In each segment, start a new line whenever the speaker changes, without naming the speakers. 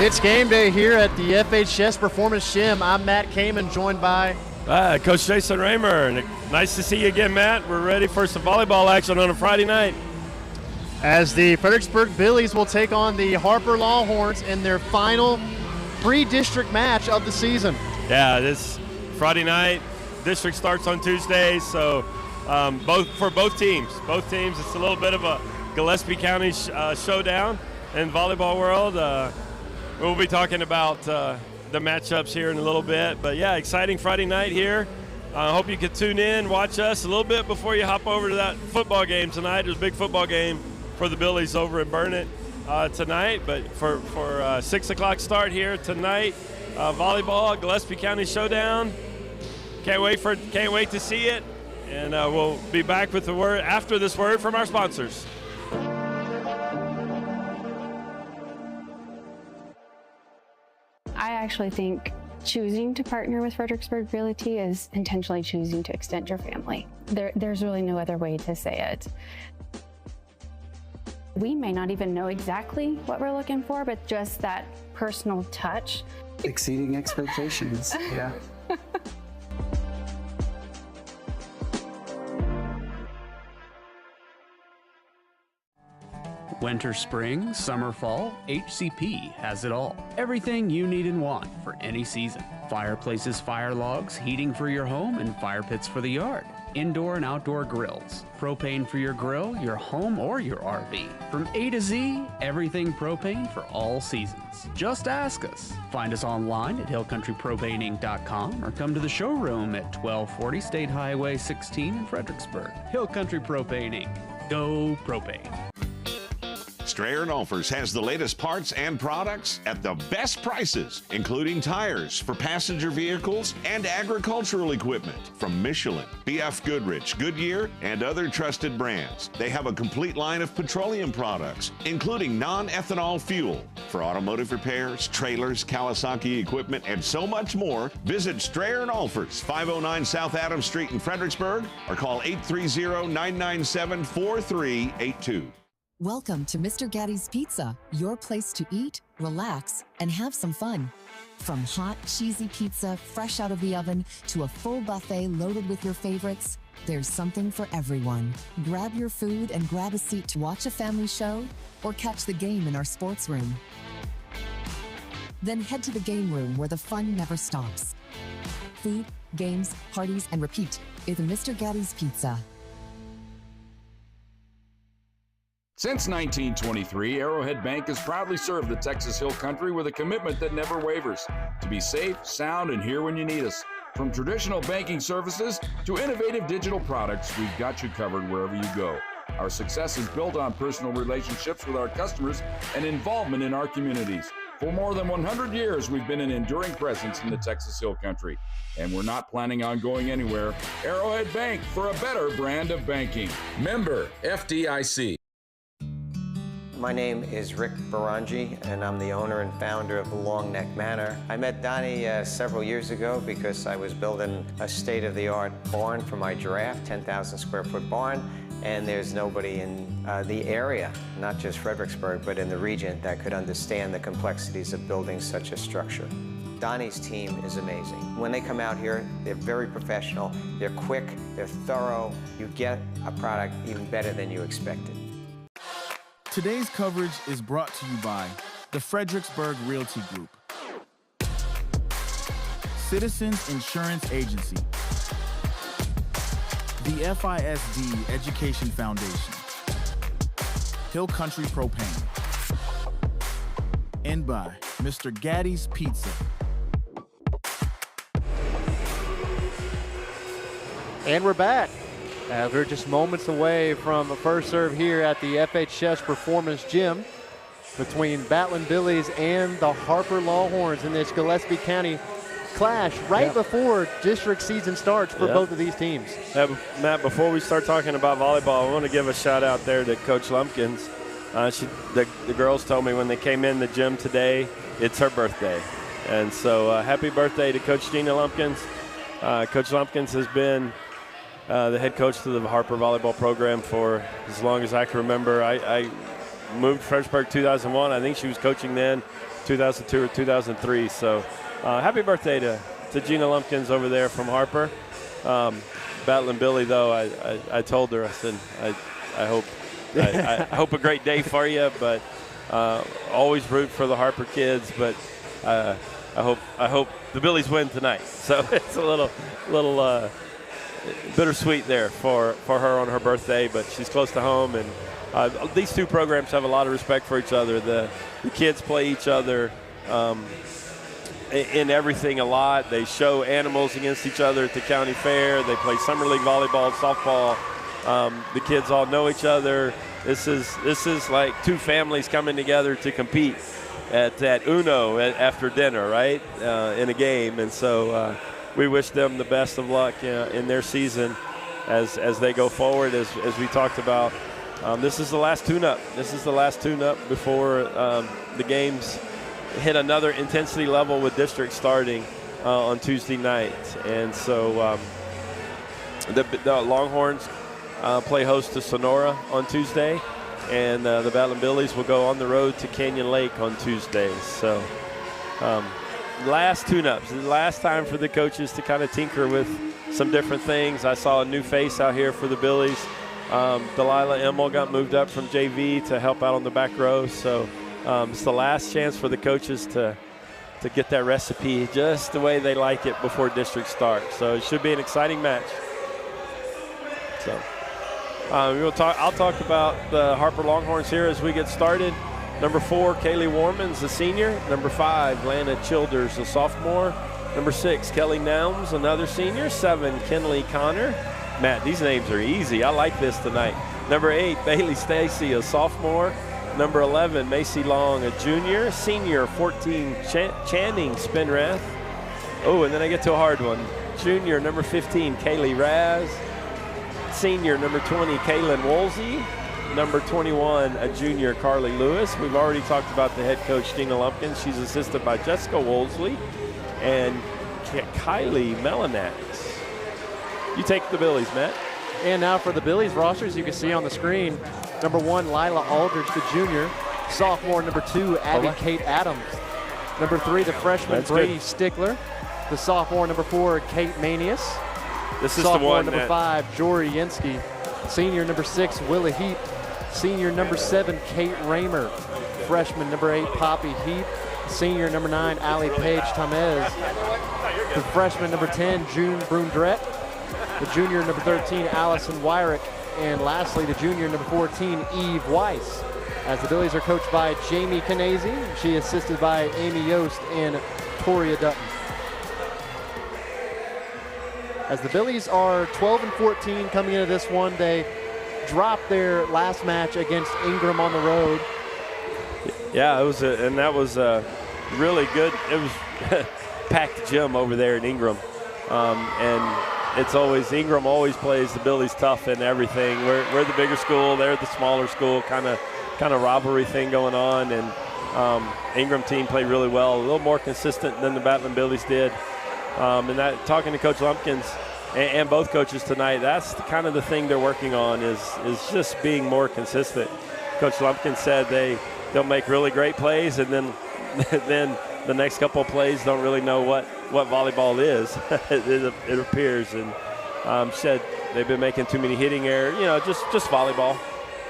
It's game day here at the FHS Performance Gym. I'm Matt Kaman, joined by
Coach Jason Roemer. Nice to see you again, Matt. We're ready for some volleyball action on a Friday night.
As the Fredericksburg Billies will take on the Harper Longhorns in their final pre-district match of the season.
Yeah, this Friday night. District starts on Tuesday, so both teams, it's a little bit of a Gillespie County showdown in volleyball world. We'll be talking about the matchups here in a little bit, but yeah, exciting Friday night here. I hope you can tune in, watch us a little bit before you hop over to that football game tonight. There's a big football game for the Billies over in Burnett tonight, but for 6 o'clock start here tonight, volleyball, Gillespie County showdown. Can't wait to see it, and we'll be back with the word after this word from our sponsors.
I actually think choosing to partner with Fredericksburg Realty is intentionally choosing to extend your family. There's really no other way to say it. We may not even know exactly what we're looking for, but just that personal touch.
Exceeding expectations, yeah.
Winter, spring, summer, fall, HCP has it all. Everything you need and want for any season. Fireplaces, fire logs, heating for your home, and fire pits for the yard. Indoor and outdoor grills. Propane for your grill, your home, or your RV. From A to Z, everything propane for all seasons. Just ask us. Find us online at hillcountrypropaneinc.com or come to the showroom at 1240 State Highway 16 in Fredericksburg. Hill Country Propane Inc. Go Propane.
Strayer & Olfers has the latest parts and products at the best prices, including tires for passenger vehicles and agricultural equipment from Michelin, BF Goodrich, Goodyear, and other trusted brands. They have a complete line of petroleum products, including non-ethanol fuel for automotive repairs, trailers, Kawasaki equipment, and so much more. Visit Strayer & Olfers, 509 South Adams Street in Fredericksburg, or call 830-997-4382.
Welcome to Mr. Gatti's Pizza, your place to eat, relax, and have some fun. From hot, cheesy pizza fresh out of the oven to a full buffet loaded with your favorites, there's something for everyone. Grab your food and grab a seat to watch a family show or catch the game in our sports room. Then head to the game room where the fun never stops. Food, games, parties, and repeat is Mr. Gatti's Pizza.
Since 1923, Arrowhead Bank has proudly served the Texas Hill Country with a commitment that never wavers, to be safe, sound, and here when you need us. From traditional banking services to innovative digital products, we've got you covered wherever you go. Our success is built on personal relationships with our customers and involvement in our communities. For more than 100 years, we've been an enduring presence in the Texas Hill Country, and we're not planning on going anywhere. Arrowhead Bank, for a better brand of banking. Member FDIC.
My name is Rick Barangi, and I'm the owner and founder of the Long Neck Manor. I met Donnie several years ago because I was building a state-of-the-art barn for my giraffe, 10,000 square foot barn, and there's nobody in the area, not just Fredericksburg, but in the region that could understand the complexities of building such a structure. Donnie's team is amazing. When they come out here, they're very professional, they're quick, they're thorough. You get a product even better than you expected.
Today's coverage is brought to you by the Fredericksburg Realty Group, Citizens Insurance Agency, the FISD Education Foundation, Hill Country Propane, and by Mr. Gatti's Pizza.
And we're back. We're just moments away from a first serve here at the FHS Performance Gym between Batlin Billies and the Harper Longhorns in this Gillespie County clash before district season starts for both of these teams.
Matt, before we start talking about volleyball, I want to give a shout out there to Coach Lumpkins. The girls told me when they came in the gym today, it's her birthday. And so happy birthday to Coach Gina Lumpkins. Coach Lumpkins has been the head coach to the Harper volleyball program for as long as I can remember. I moved to Fredericksburg 2001. I think she was coaching then, 2002 or 2003. So happy birthday to Gina Lumpkins over there from Harper. Battling Billy, though, I told her, I said, I hope a great day for you, but always root for the Harper kids, but I hope the Billies win tonight. So it's a little bittersweet there for her on her birthday, but she's close to home, and these two programs have a lot of respect for each other. The kids play each other in everything a lot. They show animals against each other at the county fair. They play summer league volleyball, softball. The kids all know each other. This is like two families coming together to compete at Uno after dinner, right, in a game. And so we wish them the best of luck in their season as they go forward. As we talked about, this is the last tune-up. This is the last tune-up before the games hit another intensity level with district starting on Tuesday night. And so the Longhorns play host to Sonora on Tuesday, and the Battling Billies will go on the road to Canyon Lake on Tuesdays. So last tune-ups, the last time for the coaches to kind of tinker with some different things. I saw a new face out here for the Billies. Delilah Emmel got moved up from JV to help out on the back row. So it's the last chance for the coaches to get that recipe just the way they like it before district starts. So it should be an exciting match. So I'll talk about the Harper Longhorns here as we get started. Number 4, Kaylee Warman's a senior. Number 5, Lana Childers, a sophomore. Number 6, Kelly Nelms, another senior. 7, Kenley Connor. Matt, these names are easy. I like this tonight. Number 8, Bailey Stacy, a sophomore. Number 11, Macy Long, a junior. Senior, 14, Channing Spinrath. Oh, and then I get to a hard one. Junior, number 15, Kaylee Raz. Senior, number 20, Kaylin Woolsey. Number 21, a junior, Carly Lewis. We've already talked about the head coach, Gina Lumpkins. She's assisted by Jessica Woolsey and Kylie Melanax. You take the Billies, Matt.
And now for the Billies rosters, you can see on the screen, number 1, Lila Aldridge, the junior. Sophomore, number 2, Abby Kate Adams. Number 3, the freshman, Brady Stickler. The sophomore, number 4, Kate Manius.
This is
sophomore,
the one,
number
Matt.
5, Jory Yensky. Senior, number 6, Willa Heap. Senior, number 7, Kate Raymer. Freshman, number 8, Poppy Heap. Senior, number 9, Allie Page Tamez. The freshman, number 10, June Brundrett. The junior, number 13, Allison Wyrick. And lastly, the junior, number 14, Eve Weiss. As the Billies are coached by Jamie Canese. She is assisted by Amy Yost and Toria Dutton. As the Billies are 12-14 coming into this one, they dropped their last match against Ingram on the road.
Yeah, that was a really good. It was packed gym over there in Ingram, and it's always Ingram always plays the Billies tough in everything. We're the bigger school, they're the smaller school, kind of rivalry thing going on, and Ingram team played really well, a little more consistent than the Battling Billies did. And that, talking to Coach Lumpkins and both coaches tonight, that's kind of the thing they're working on is just being more consistent. Coach Lumpkins said they'll make really great plays, and then the next couple of plays don't really know what volleyball is. it appears, and said they've been making too many hitting errors, just volleyball.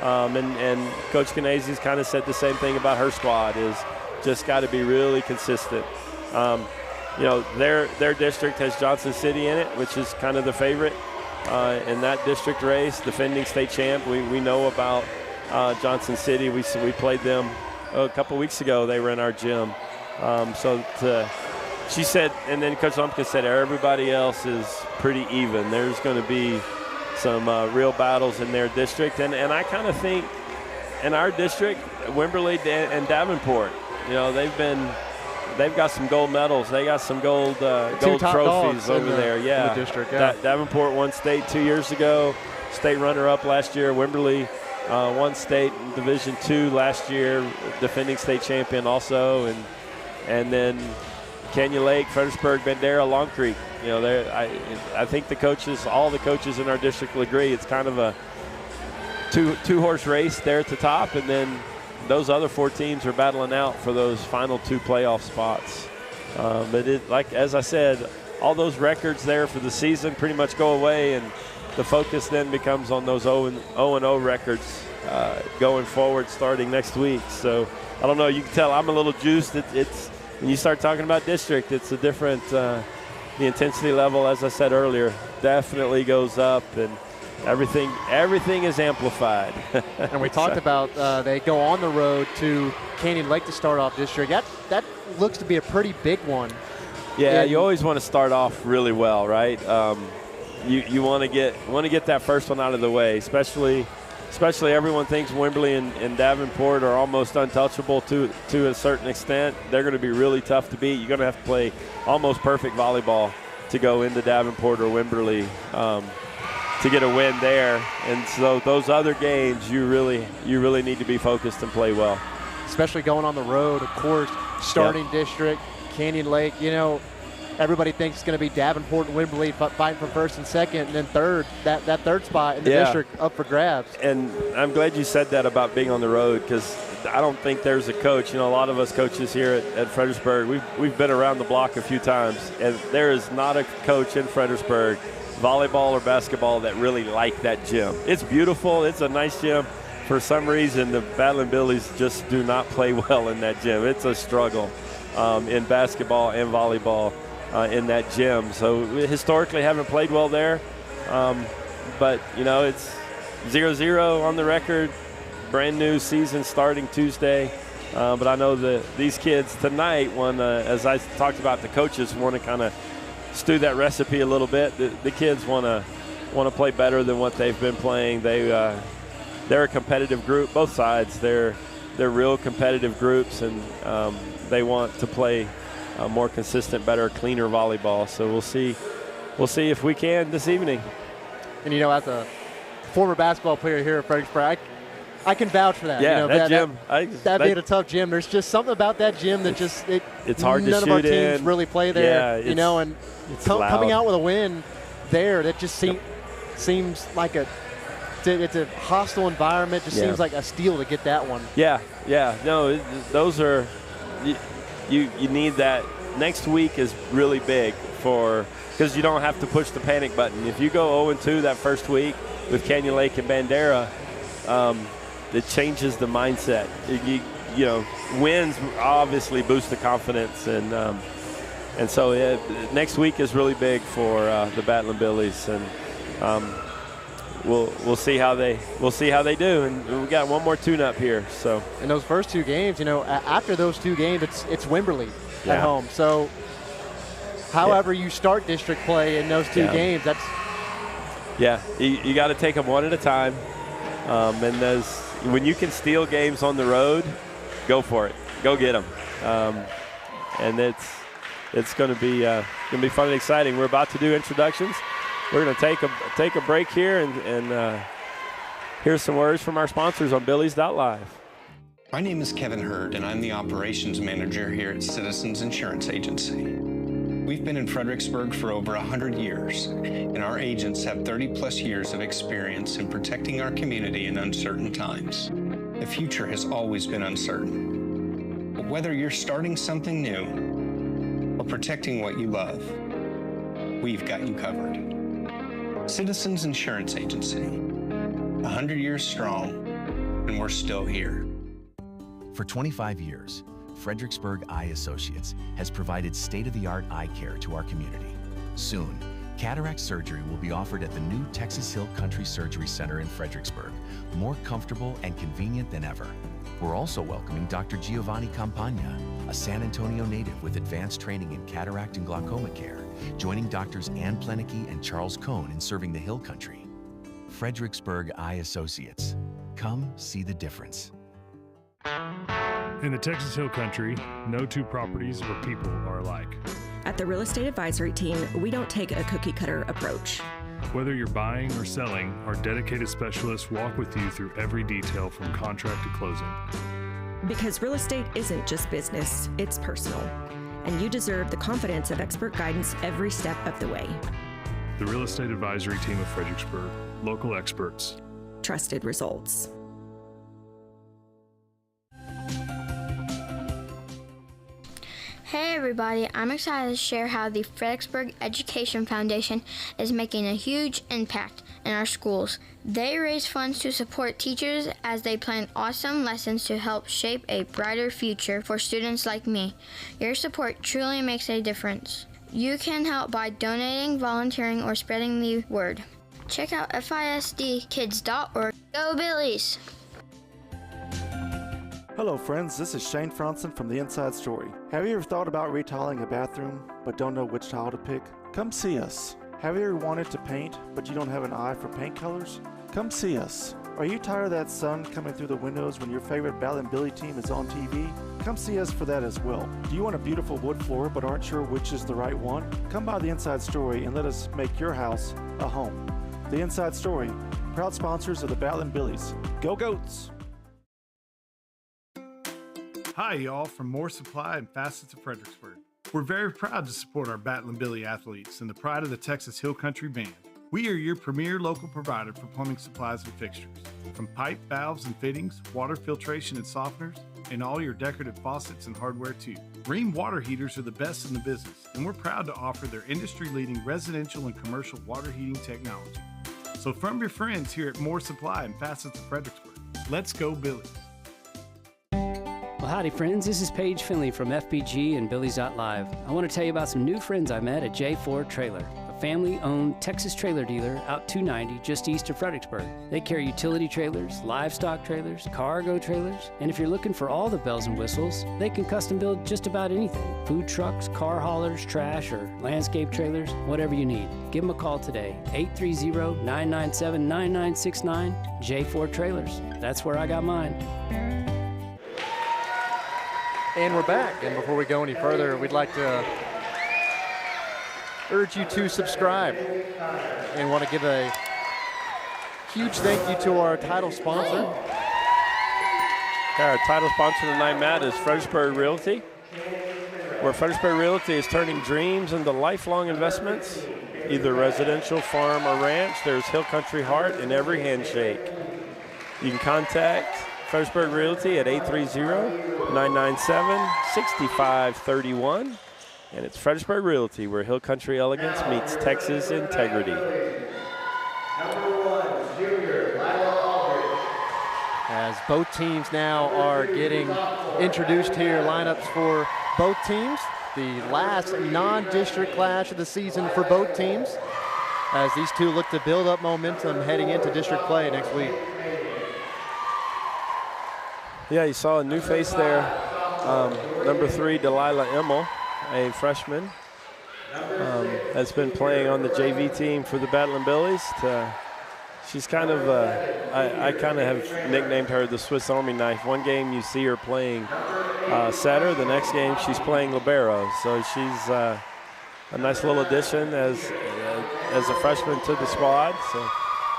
And Coach Canese's kind of said the same thing about her squad, is just got to be really consistent. Their district has Johnson City in it, which is kind of the favorite in that district race, defending state champ. We know about Johnson City. We played them a couple weeks ago. They were in our gym. She said, and then Coach Lumpkins said, everybody else is pretty even. There's going to be some real battles in their district. And I kind of think in our district, Wimberley and Davenport, they've got some gold medals. They got some gold trophies over there. Yeah.
In the district, yeah.
Davenport won state 2 years ago, state runner-up last year. Wimberley won state Division II last year, defending state champion also. And then Canyon Lake, Fredericksburg, Bandera, Long Creek. I think all the coaches in our district will agree it's kind of a two-horse race there at the top, and then those other 4 teams are battling out for those final 2 playoff spots. But like as I said, all those records there for the season pretty much go away, and the focus then becomes on those 0-0 records going forward starting next week. So I don't know, you can tell I'm a little juiced. It's when you start talking about district, it's a different the intensity level, as I said earlier, definitely goes up, and everything is amplified.
And we talked about they go on the road to Canyon Lake to start off district. That looks to be a pretty big one.
Yeah, you always want to start off really well, right? You want to get that first one out of the way, especially everyone thinks Wimberley and Davenport are almost untouchable to a certain extent. They're going to be really tough to beat. You're going to have to play almost perfect volleyball to go into Davenport or Wimberley to get a win there. And so those other games, you really need to be focused and play well.
Especially going on the road, of course, starting district, Canyon Lake, everybody thinks it's going to be Davenport and Wimberley fighting for first and second, and then third, that third spot in the district up for grabs.
And I'm glad you said that about being on the road, because I don't think there's a coach. A lot of us coaches here at Fredericksburg, we've been around the block a few times, and there is not a coach in Fredericksburg, volleyball or basketball, that really like that gym. It's beautiful. It's a nice gym. For some reason, the Battling Billies just do not play well in that gym. It's a struggle in basketball and volleyball. In that gym. So we historically haven't played well there. But, it's 0-0 on the record, brand new season starting Tuesday. But I know that these kids tonight want to, as I talked about, the coaches want to kind of stew that recipe a little bit. The kids want to play better than what they've been playing. They're a competitive group, both sides. They're real competitive groups, and they want to play more consistent, better, cleaner volleyball. So we'll see if we can this evening.
And as a former basketball player here at Fredericksburg, I can vouch for that.
Yeah, that gym.
That being a tough gym, there's just something about that gym that
it's hard to shoot in.
None of our teams really play there.
Yeah,
and coming out with a win there, that just seems like it's a hostile environment. Just seems like a steal to get that one.
Yeah. No, those are. You need that. Next week is really big because you don't have to push the panic button. If you go 0-2 that first week with Canyon Lake and Bandera, it changes the mindset. Wins obviously boost the confidence, and so next week is really big for the Battling Billies, and we'll see how they do, and we got one more tune-up here. So
in those first 2 games, after those 2 games, it's Wimberley at home. So however you start district play in those 2 games, that's
you got to take them one at a time. And when you can steal games on the road, go for it, go get them. And it's going to be fun and exciting. We're about to do introductions. We're going to take a break here and hear some words from our sponsors on Billies.Live.
My name is Kevin Hurd, and I'm the operations manager here at Citizens Insurance Agency. We've been in Fredericksburg for over 100 years, and our agents have 30-plus years of experience in protecting our community in uncertain times. The future has always been uncertain. But whether you're starting something new or protecting what you love, we've got you covered. Citizens Insurance Agency, 100 years strong, and we're still here.
For 25 years, Fredericksburg Eye Associates has provided state-of-the-art eye care to our community. Soon, cataract surgery will be offered at the new Texas Hill Country Surgery Center in Fredericksburg, more comfortable and convenient than ever. We're also welcoming Dr. Giovanni Campagna, a San Antonio native with advanced training in cataract and glaucoma care, joining Doctors Ann Plenicky and Charles Cohn in serving the Hill Country. Fredericksburg Eye Associates. Come see the difference.
In the Texas Hill Country, no 2 properties or people are alike.
At the Real Estate Advisory Team, we don't take a cookie-cutter approach.
Whether you're buying or selling, our dedicated specialists walk with you through every detail from contract to closing.
Because real estate isn't just business, it's personal. And you deserve the confidence of expert guidance every step of the way.
The Real Estate Advisory Team of Fredericksburg. Local experts.
Trusted results.
everybody, I'm excited to share how the Fredericksburg Education Foundation is making a huge impact in our schools. They raise funds to support teachers as they plan awesome lessons to help shape a brighter future for students like me. Your support truly makes a difference. You can help by donating, volunteering, or spreading the word. Check out FISDkids.org. Go Billies!
Hello friends, this is Shane Franson from The Inside Story. Have you ever thought about retiling a bathroom but don't know which tile to pick? Come see us. Have you ever wanted to paint but you don't have an eye for paint colors? Come see us. Are you tired of that sun coming through the windows when your favorite Ball and Billy team is on TV? Come see us for that as well. Do you want a beautiful wood floor but aren't sure which is the right one? Come by The Inside Story and let us make your house a home. The Inside Story, proud sponsors of the Ball and Billies. Go Goats!
Hi, y'all, from More Supply and Facets of Fredericksburg. We're very proud to support our Battlin' Billy athletes and the pride of the Texas Hill Country Band. We are your premier local provider for plumbing supplies and fixtures. From pipe, valves, and fittings, water filtration and softeners, and all your decorative faucets and hardware too. Rheem water heaters are the best in the business, and we're proud to offer their industry-leading residential and commercial water heating technology. So from your friends here at More Supply and Facets of Fredericksburg, let's go Billies.
Well, howdy friends, this is Paige Finley from FBG and Billies.Live. I want to tell you about some new friends I met at J4 Trailer, a family-owned Texas trailer dealer out 290 just east of Fredericksburg. They carry utility trailers, livestock trailers, cargo trailers, and if you're looking for all the bells and whistles, they can custom build just about anything. Food trucks, car haulers, trash, or landscape trailers, whatever you need. Give them a call today, 830-997-9969, J4 Trailers. That's where I got mine.
And we're back. And before we go any further, we'd like to urge you to subscribe. And want to give a huge thank you to our title sponsor.
Our title sponsor tonight, Matt, is Fredericksburg Realty, where Fredericksburg Realty is turning dreams into lifelong investments, either residential, farm, or ranch. There's Hill Country heart in every handshake. You can contact Fredericksburg Realty at 830-997-6531. And it's Fredericksburg Realty, where Hill Country elegance meets Texas integrity.
As both teams now are getting introduced here, lineups for both teams. The last non-district clash of the season for both teams, as these two look to build up momentum heading into district play next week.
Yeah, you saw a new face there. Number 3, Delilah Emmel, a freshman, has been playing on the JV team for the Battlin' Billies. She's kind of, I kind of have nicknamed her the Swiss Army knife. One game you see her playing setter, the next game she's playing libero. So she's a nice little addition as a freshman to the squad. So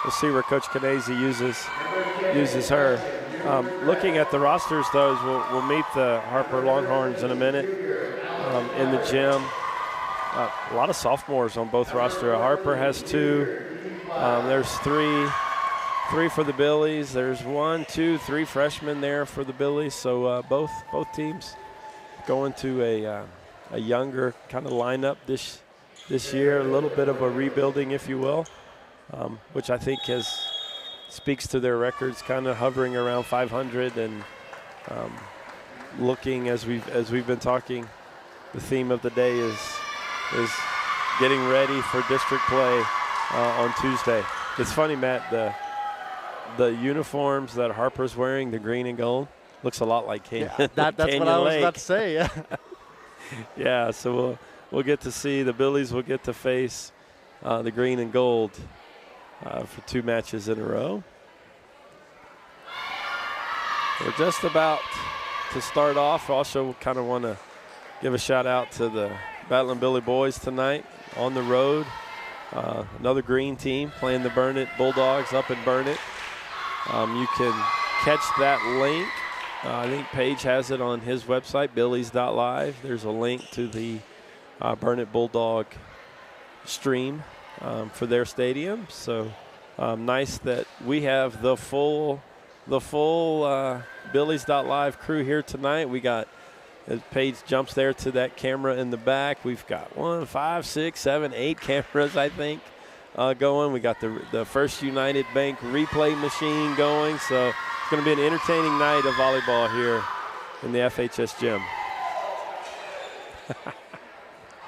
we'll see where Coach Canese uses her. Looking at the rosters, though, we'll meet the Harper Longhorns in a minute in the gym. A lot of sophomores on both rosters. Harper has 2. There's 3 for the Billies. There's 1, 2, 3 freshmen there for the Billies. So both teams going to a younger kind of lineup this year. A little bit of a rebuilding, if you will, which I think speaks to their records, kind of hovering around 500 and looking as we've been talking. The theme of the day is getting ready for district play on Tuesday. It's funny, Matt, the uniforms that Harper's wearing, the green and gold, looks a lot like Canyon.
Yeah, that's
Canyon
what I was
Lake.
about to say. Yeah.
Yeah, so we'll get to see the Billies will get to face the green and gold for 2 matches in a row. We're just about to start off. Also kind of want to give a shout out to the Battlin' Billy boys tonight on the road. Another green team playing the Burnett Bulldogs up in Burnett. You can catch that link. I think Paige has it on his website, Billies.Live. There's a link to the Burnett Bulldog stream for their stadium. So nice that we have the full Billies.Live crew here tonight. We got
As Paige jumps there to that camera in the back, we've got 1, 5, 6, 7, 8 cameras, I think, going. We got the First United Bank replay machine going. So it's going to be an entertaining night of volleyball here in the FHS gym.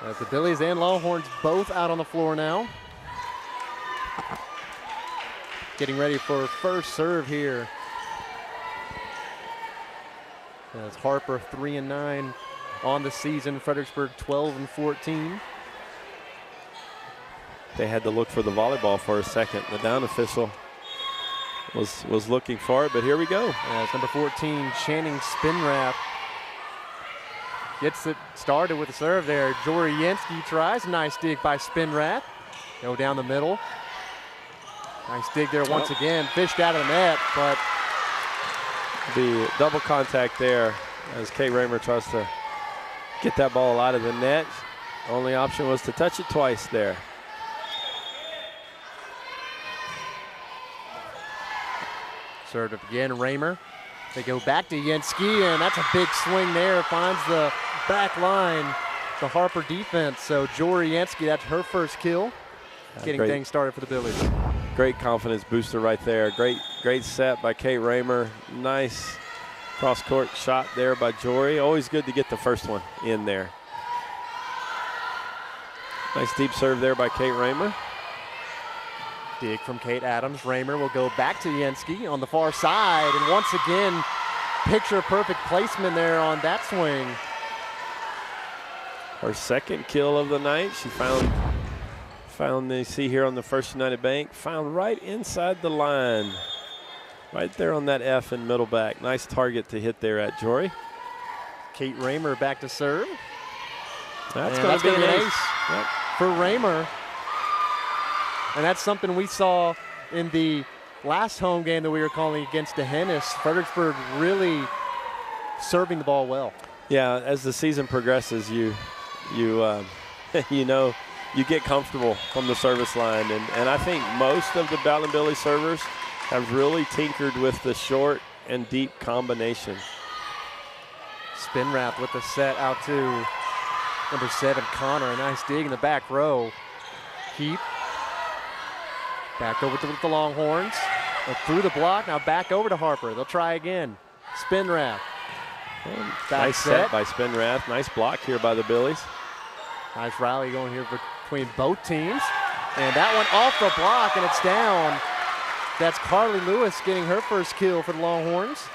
As the Billies and Longhorns both out on the floor now. Getting ready for first serve here. As Harper 3-9 on the season, Fredericksburg 12-14.
They had to look for the volleyball for a second. The down official was looking for it, but here we go.
As number 14, Channing Spinrath gets it started with a serve there. Jory Yansky tries. Nice dig by Spinrath. Go down the middle. Nice dig there once again. Fished out of the net, but
the double contact there as Kate Roemer tries to get that ball out of the net. Only option was to touch it twice there.
Served up again, Roemer. They go back to Yansky, and that's a big swing there. Finds the back line, the Harper defense. So Jory Yansky, that's her first kill. Getting things started for the Billies.
Great confidence booster right there. Great set by Kate Roemer. Nice cross-court shot there by Jory. Always good to get the first one in there. Nice deep serve there by Kate Roemer.
Dig from Kate Adams. Roemer will go back to Yansky on the far side. And once again, picture-perfect placement there on that swing.
Her second kill of the night. She found they see here on the First United Bank, found right inside the line. Right there on that F in middle back. Nice target to hit there at Jory.
Kate Roemer back to serve.
That's going to be an ace
for Roemer. And that's something we saw in the last home game that we were calling against DeHennis. Fredericksburg really serving the ball well.
Yeah, as the season progresses, you know, you get comfortable from the service line. And I think most of the Battling Billy servers have really tinkered with the short and deep combination.
Spinrath with the set out to number 7, Connor. A nice dig in the back row. Heap. Back over to the Longhorns. Through the block, now back over to Harper. They'll try again. Spinrath.
Nice set by Spinrath. Nice block here by the Billies.
Nice rally going here between both teams. And that one off the block, and it's down. That's Carly Lewis getting her first kill for the Longhorns.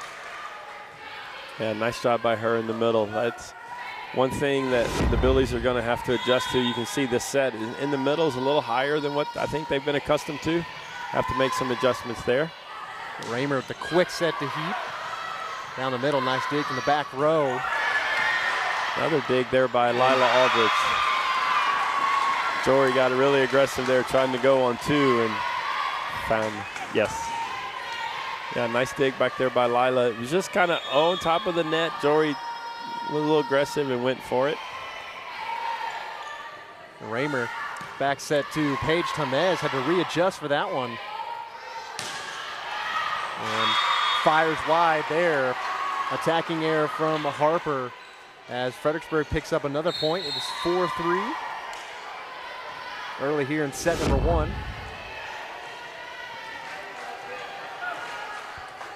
Yeah, nice job by her in the middle. That's one thing that the Billies are going to have to adjust to. You can see this set in the middle is a little higher than what I think they've been accustomed to. Have to make some adjustments there.
Roemer with the quick set to Heap. Down the middle, nice dig from the back row.
Another dig there by Lila Aldrich. Jory got really aggressive there, trying to go on 2 and found, yes. Yeah, nice dig back there by Lila. It was just kind of on top of the net. Jory was a little aggressive and went for it.
Roemer back set to Paige Tamez, had to readjust for that one. And fires wide there. Attacking error from Harper as Fredericksburg picks up another point. It is 4-3. Early here in set number 1.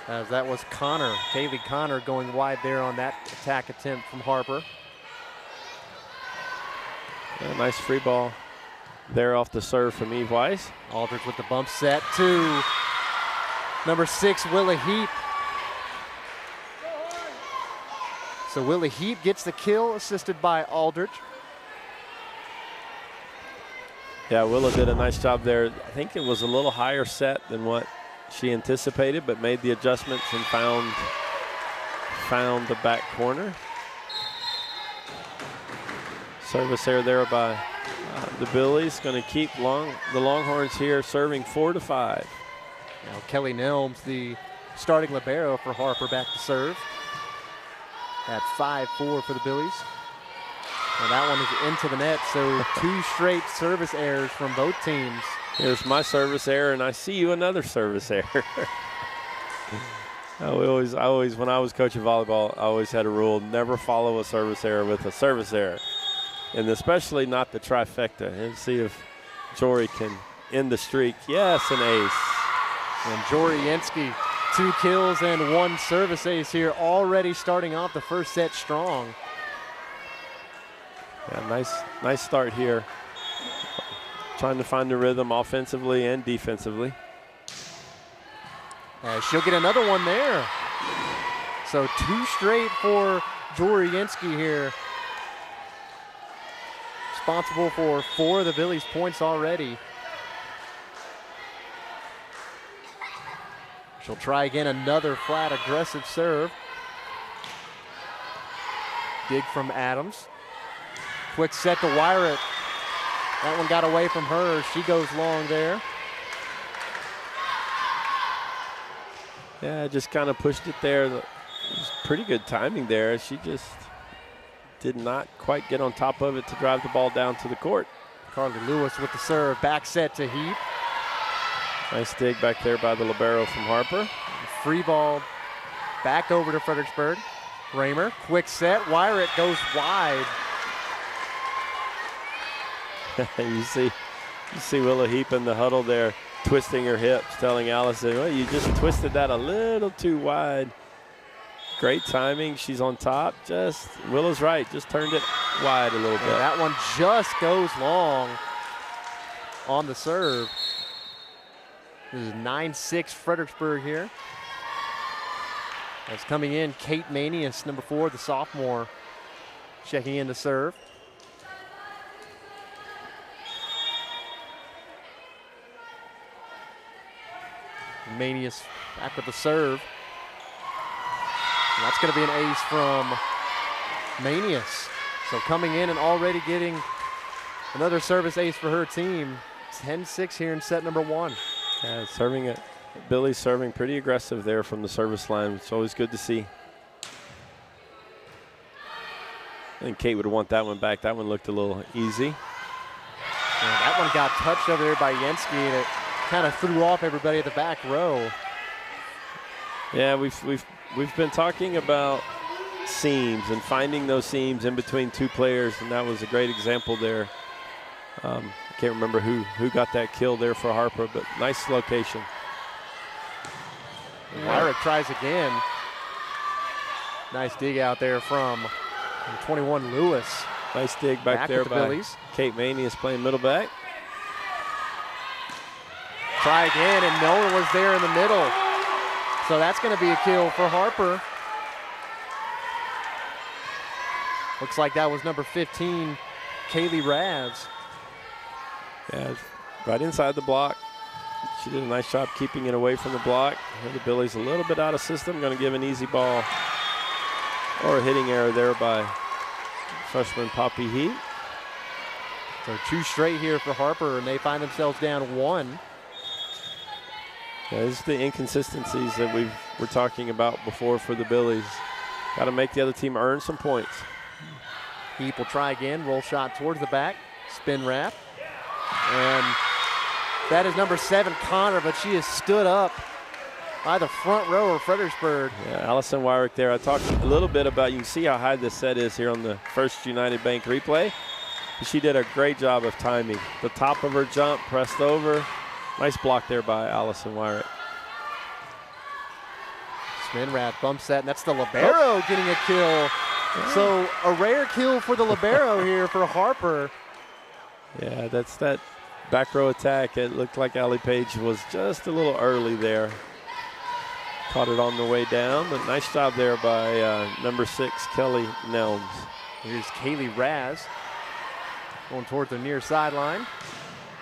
As that was Connor, Kaylee Connor going wide there on that attack attempt from Harper.
Yeah, nice free ball there off the serve from Eve Weiss.
Aldrich with the bump set to number 6, Willa Heap. So Willa Heap gets the kill, assisted by Aldrich.
Yeah, Willa did a nice job there. I think it was a little higher set than what she anticipated, but made the adjustments and found the back corner. Service error there by the Billies. Going to keep the Longhorns here serving 4-5.
Now Kelly Nelms, the starting libero for Harper, back to serve. At 5-4 for the Billies. And that one is into the net, so 2 straight service errors from both teams.
Here's my service error, and I see you another service error. I always, when I was coaching volleyball, I always had a rule: never follow a service error with a service error, and especially not the trifecta. And see if Jory can end the streak. Yes, an ace.
And Jory Yansky, 2 kills and 1 service ace here, already starting off the first set strong.
Yeah, nice start here. Trying to find the rhythm offensively and defensively.
She'll get another one there. So 2 straight for Jory Yansky here. Responsible for 4 of the Billies' points already. She'll try again, another flat aggressive serve. Dig from Adams. Quick set to Wyrick. That one got away from her. She goes long there.
Yeah, just kind of pushed it there. It was pretty good timing there. She just did not quite get on top of it to drive the ball down to the court.
Carly Lewis with the serve. Back set to Heap.
Nice dig back there by the libero from Harper.
Free ball back over to Fredericksburg. Roemer, quick set. Wyrick goes wide.
you see Willow Heap in the huddle there, twisting her hips, telling Allison, well, you just twisted that a little too wide. Great timing. She's on top. Willow's right. Just turned it wide a little bit.
That one just goes long on the serve. This is 9-6 Fredericksburg here. As coming in, Kate Manius, number 4, the sophomore, checking in to serve. Manius back with the serve. And that's going to be an ace from Manius. So coming in and already getting another service ace for her team. 10-6 here in set number 1.
Yeah, serving it. Billy's serving pretty aggressive there from the service line. It's always good to see. I think Kate would want that one back. That one looked a little easy.
Yeah, that one got touched over there by Yansky, and it kind of threw off everybody at the back row.
Yeah, we've been talking about seams and finding those seams in between 2 players, and that was a great example there. I can't remember who got that kill there for Harper, but nice location.
Wyrick tries again. Nice dig out there from 21 Lewis.
Nice dig back there by
Billies.
Kate Manius playing middle back.
Try again, and no one was there in the middle. So that's going to be a kill for Harper. Looks like that was number 15, Kaylee Ravs.
Yeah, right inside the block. She did a nice job keeping it away from the block. The Billies a little bit out of system. Going to give an easy ball or a hitting error there by freshman Poppy Heat.
So 2 straight here for Harper, and they find themselves down 1.
Yeah, this is the inconsistencies that we're talking about before for the Billies. Got to make the other team earn some points.
Heap will try again. Roll shot towards the back. Spin wrap. And that is number 7, Connor, but she has stood up by the front row of Fredericksburg.
Yeah, Allison Wyrick there. I talked a little bit about, you can see how high this set is here on the First United Bank replay. She did a great job of timing. The top of her jump pressed over. Nice block there by Allison Wyrick.
Spin wrap, bump set, and that's the libero getting a kill. So a rare kill for the libero here for Harper.
Yeah, that's that back row attack. It looked like Allie Page was just a little early there. Caught it on the way down, but nice job there by number 6, Kelly Nelms.
Here's Kaylee Raz going towards the near sideline.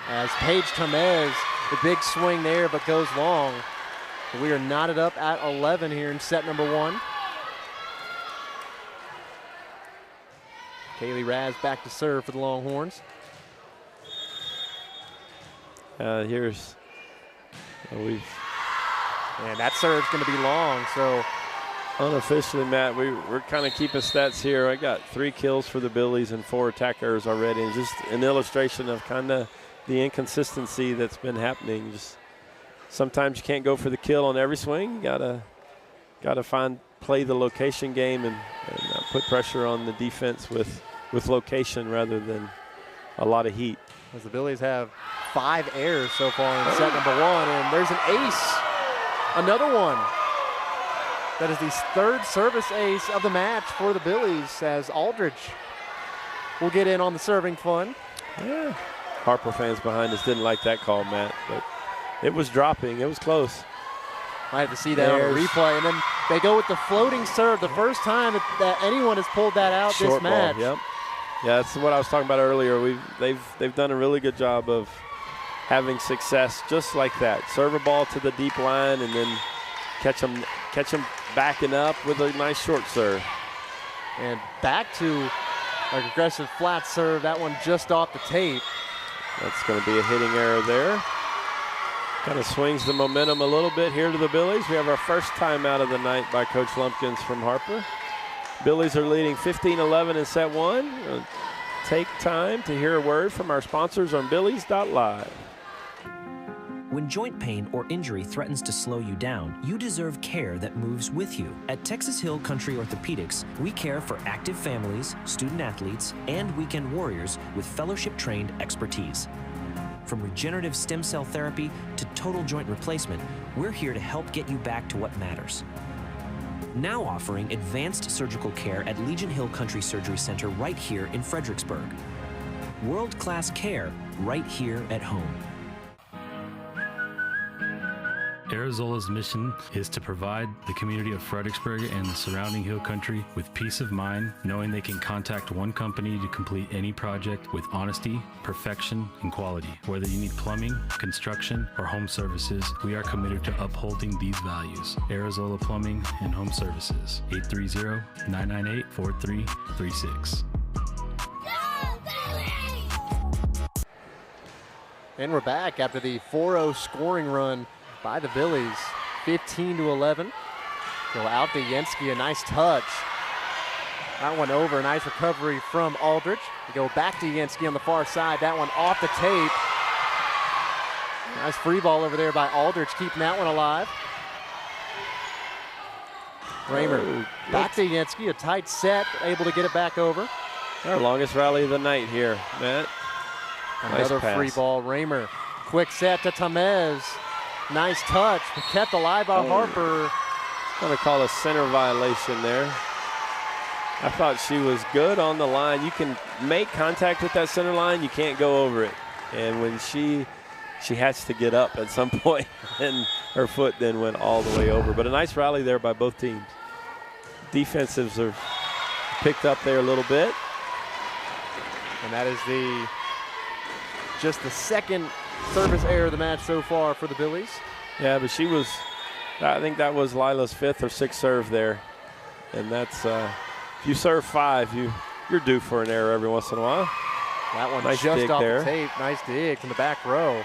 As Paige Tamez, the big swing there, but goes long. We are knotted up at 11 here in set number 1. Kaylee Raz back to serve for the Longhorns.
Here's
and that serve's going to be long. So
unofficially, Matt, we're kind of keeping stats here. I got 3 kills for the Billies and 4 attack errors already, and just an illustration of kind of the inconsistency that's been happening. Just sometimes you can't go for the kill on every swing. You gotta got to play the location game and put pressure on the defense with location rather than a lot of heat.
As the Billies have 5 errors so far in set number 1, and there's an ace, another one. That is the 3rd service ace of the match for the Billies, as Aldridge will get in on the serving fun.
Yeah. Harper fans behind us didn't like that call, Matt, but it was dropping. It was close.
I have to see that on a replay. And then they go with the floating serve, the first time that anyone has pulled that out
Short
this match.
ball, yep. Yeah, that's what I was talking about earlier. They've done a really good job of having success just like that. Serve a ball to the deep line and then catch them backing up with a nice short serve.
And back to an aggressive flat serve. That one just off the tape.
That's going to be a hitting error there. Kind of swings the momentum a little bit here to the Billies. We have our first timeout of the night by Coach Lumpkins from Harper. Billies are leading 15-11 in set 1. Take time to hear a word from our sponsors on Billies.Live.
When joint pain or injury threatens to slow you down, you deserve care that moves with you. At Texas Hill Country Orthopedics, we care for active families, student athletes, and weekend warriors with fellowship-trained expertise. From regenerative stem cell therapy to total joint replacement, we're here to help get you back to what matters. Now offering advanced surgical care at Legion Hill Country Surgery Center right here in Fredericksburg. World-class care right here at home.
Arizola's mission is to provide the community of Fredericksburg and the surrounding hill country with peace of mind, knowing they can contact one company to complete any project with honesty, perfection, and quality. Whether you need plumbing, construction, or home services, we are committed to upholding these values. Arizola Plumbing and Home Services, 830-998-4336.
And we're back after the 4-0 scoring run by the Billies, 15-11. Go out to Yenski, a nice touch. That one over, a nice recovery from Aldridge. We go back to Yenski on the far side, that one off the tape. Nice free ball over there by Aldridge, keeping that one alive. Roemer back to Yenski, a tight set, able to get it back over.
Our longest rally of the night here, Matt.
Another
nice
free ball, Roemer. Quick set to Tamez. Nice touch, but kept alive by Harper.
Going to call a center violation there. I thought she was good on the line. You can make contact with that center line, you can't go over it. And when she has to get up at some point, and her foot then went all the way over. But a nice rally there by both teams. Defensives are picked up there a little bit.
And that is just the second service error of the match so far for the Billies.
Yeah, but I think that was Lila's 5th or 6th serve there. And that's, if you serve 5, you're due for an error every once in a while.
That one
nice
just
dig
off
there.
the tape. Nice dig from the back row.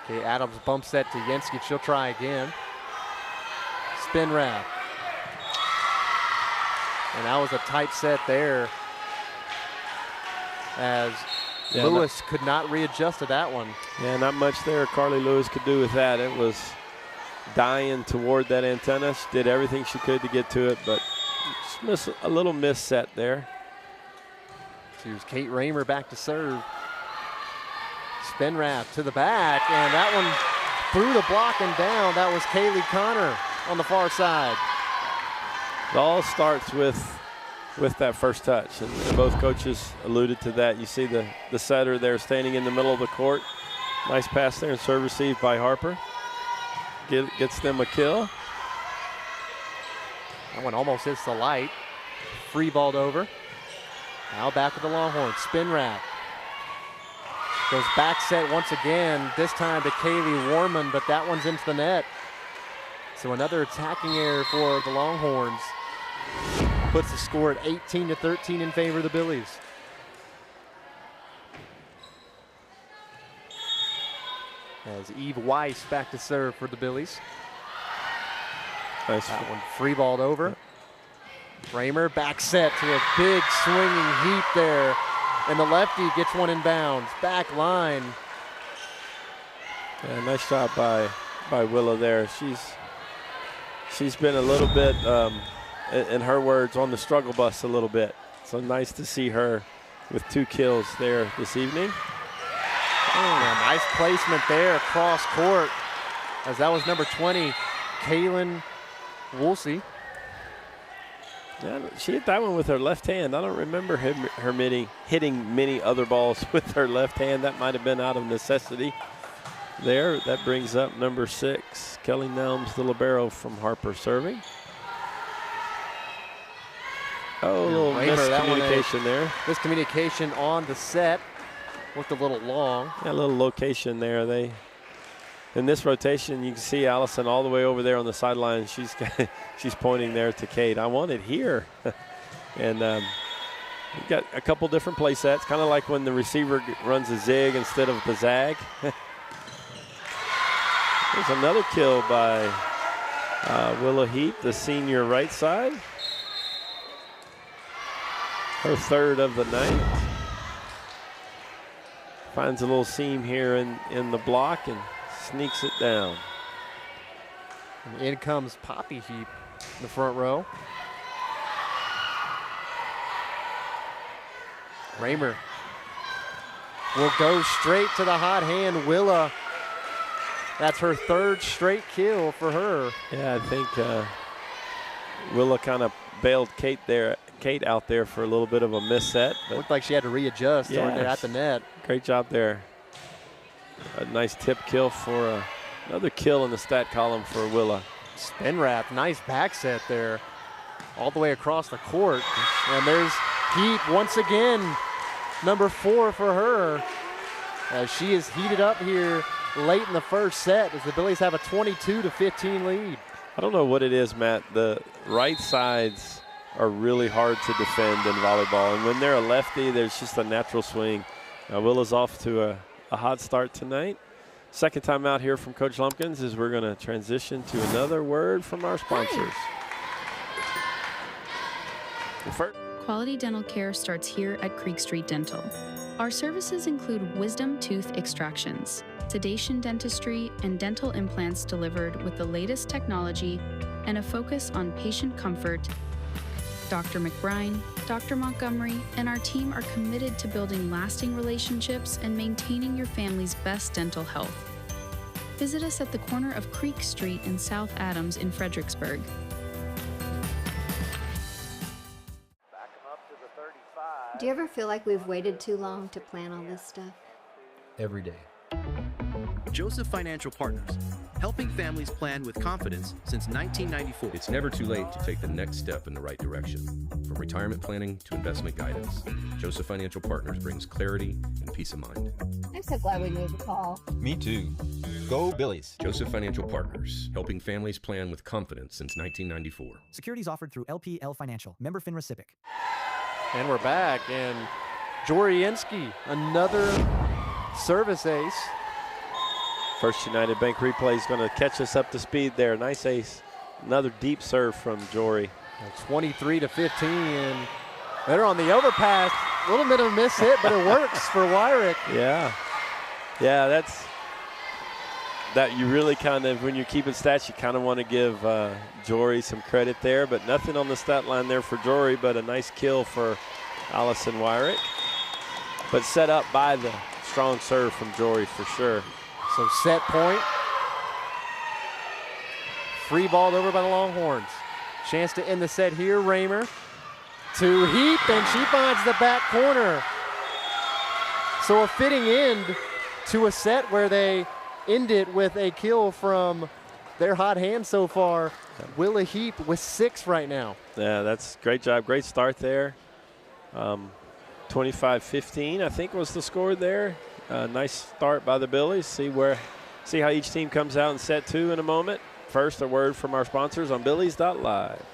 Okay, Adams bumps that to Yenski. She'll try again. Spin wrap. And that was a tight set there, as Lewis could not readjust to that one.
Yeah, not much there Carly Lewis could do with that. It was dying toward that antenna. She did everything she could to get to it, but just missed a little miss set there.
Here's Kate Roemer back to serve. Spin wrap to the back, and that one through the block and down. That was Kaylee Connor on the far side.
It all starts with that first touch, and both coaches alluded to that. You see the setter there standing in the middle of the court. Nice pass there and serve received by Harper. Gets them a kill.
That one almost hits the light. Free balled over. Now back with the Longhorns. Spin wrap. Goes back set once again, this time to Kaylee Warman, but that one's into the net. So another attacking error for the Longhorns. Puts the score at 18-13 in favor of the Billies. As Eve Weiss back to serve for the Billies.
Nice.
That one free balled over. Roemer back set to a big swinging heap there. And the lefty gets one in bounds. Back line.
Yeah, nice job by Willa there. she's been a little bit, in her words, on the struggle bus a little bit. So nice to see her with 2 kills there this evening.
Yeah, nice placement there across court, as that was number 20, Kaylin Woolsey.
Yeah, she hit that one with her left hand. I don't remember her hitting many other balls with her left hand. That might have been out of necessity there. That brings up number 6, Kelly Nelms, the libero from Harper, serving. Oh, a little miscommunication there.
Miscommunication on the set. Looked a little long.
Yeah, a little location there. In this rotation, you can see Allison all the way over there on the sideline. She's pointing there to Kate. I want it here. And you've got a couple different play sets, kind of like when the receiver runs a zig instead of the zag. There's another kill by Willa Heap, the senior right side. Her 3rd of the night. Finds a little seam here in the block and sneaks it down.
And in comes Poppy Heap in the front row. Roemer will go straight to the hot hand. Willa, that's her 3rd straight kill for her.
Yeah, I think Willa kind of bailed Kate out there for a little bit of a miss set.
Looked like she had to readjust at the net.
Great job there. A nice tip kill for another kill in the stat column for Willa.
Spin wrap, nice back set there. All the way across the court. And there's Heat once again. Number 4 for her. As she is heated up here late in the first set as the Billies have a 22-15 lead.
I don't know what it is, Matt. The right sides are really hard to defend in volleyball. And when they're a lefty, there's just a natural swing. Willa's off to a hot start tonight. Second time out here from Coach Lumpkins as we're going to transition to another word from our sponsors.
Quality dental care starts here at Creek Street Dental. Our services include wisdom tooth extractions, sedation dentistry, and dental implants delivered with the latest technology and a focus on patient comfort. Dr. McBride, Dr. Montgomery, and our team are committed to building lasting relationships and maintaining your family's best dental health. Visit us at the corner of Creek Street and South Adams in Fredericksburg.
Do you ever feel like we've waited too long to plan all this stuff?
Every day. Joseph Financial Partners, helping families plan with confidence since 1994.
It's never too late to take the next step in the right direction. From retirement planning to investment guidance, Joseph Financial Partners brings clarity and peace of mind.
I'm so glad we made the call.
Me too. Go Billies. Joseph Financial Partners, helping families plan with confidence since 1994.
Securities offered through LPL Financial, member FINRA SIPC.
And we're back, and Jorienski, another service ace.
First United Bank replay is going to catch us up to speed there. Nice ace. Another deep serve from Jory.
23-15, and they're on the overpass. A little bit of a miss hit, but it works for Wyrick.
Yeah. Yeah, that you really kind of, when you're keeping stats, you kind of want to give Jory some credit there, but nothing on the stat line there for Jory, but a nice kill for Allison Wyrick. But set up by the strong serve from Jory for sure.
So set point. Free ball over by the Longhorns. Chance to end the set here. Roemer to Heap, and she finds the back corner. So a fitting end to a set where they end it with a kill from their hot hand so far. Willa Heap with 6 right now.
Yeah, that's great job. Great start there. 25-15, I think was the score there. Nice start by the Billies. See how each team comes out in set 2 in a moment. First, a word from our sponsors on Billies.Live.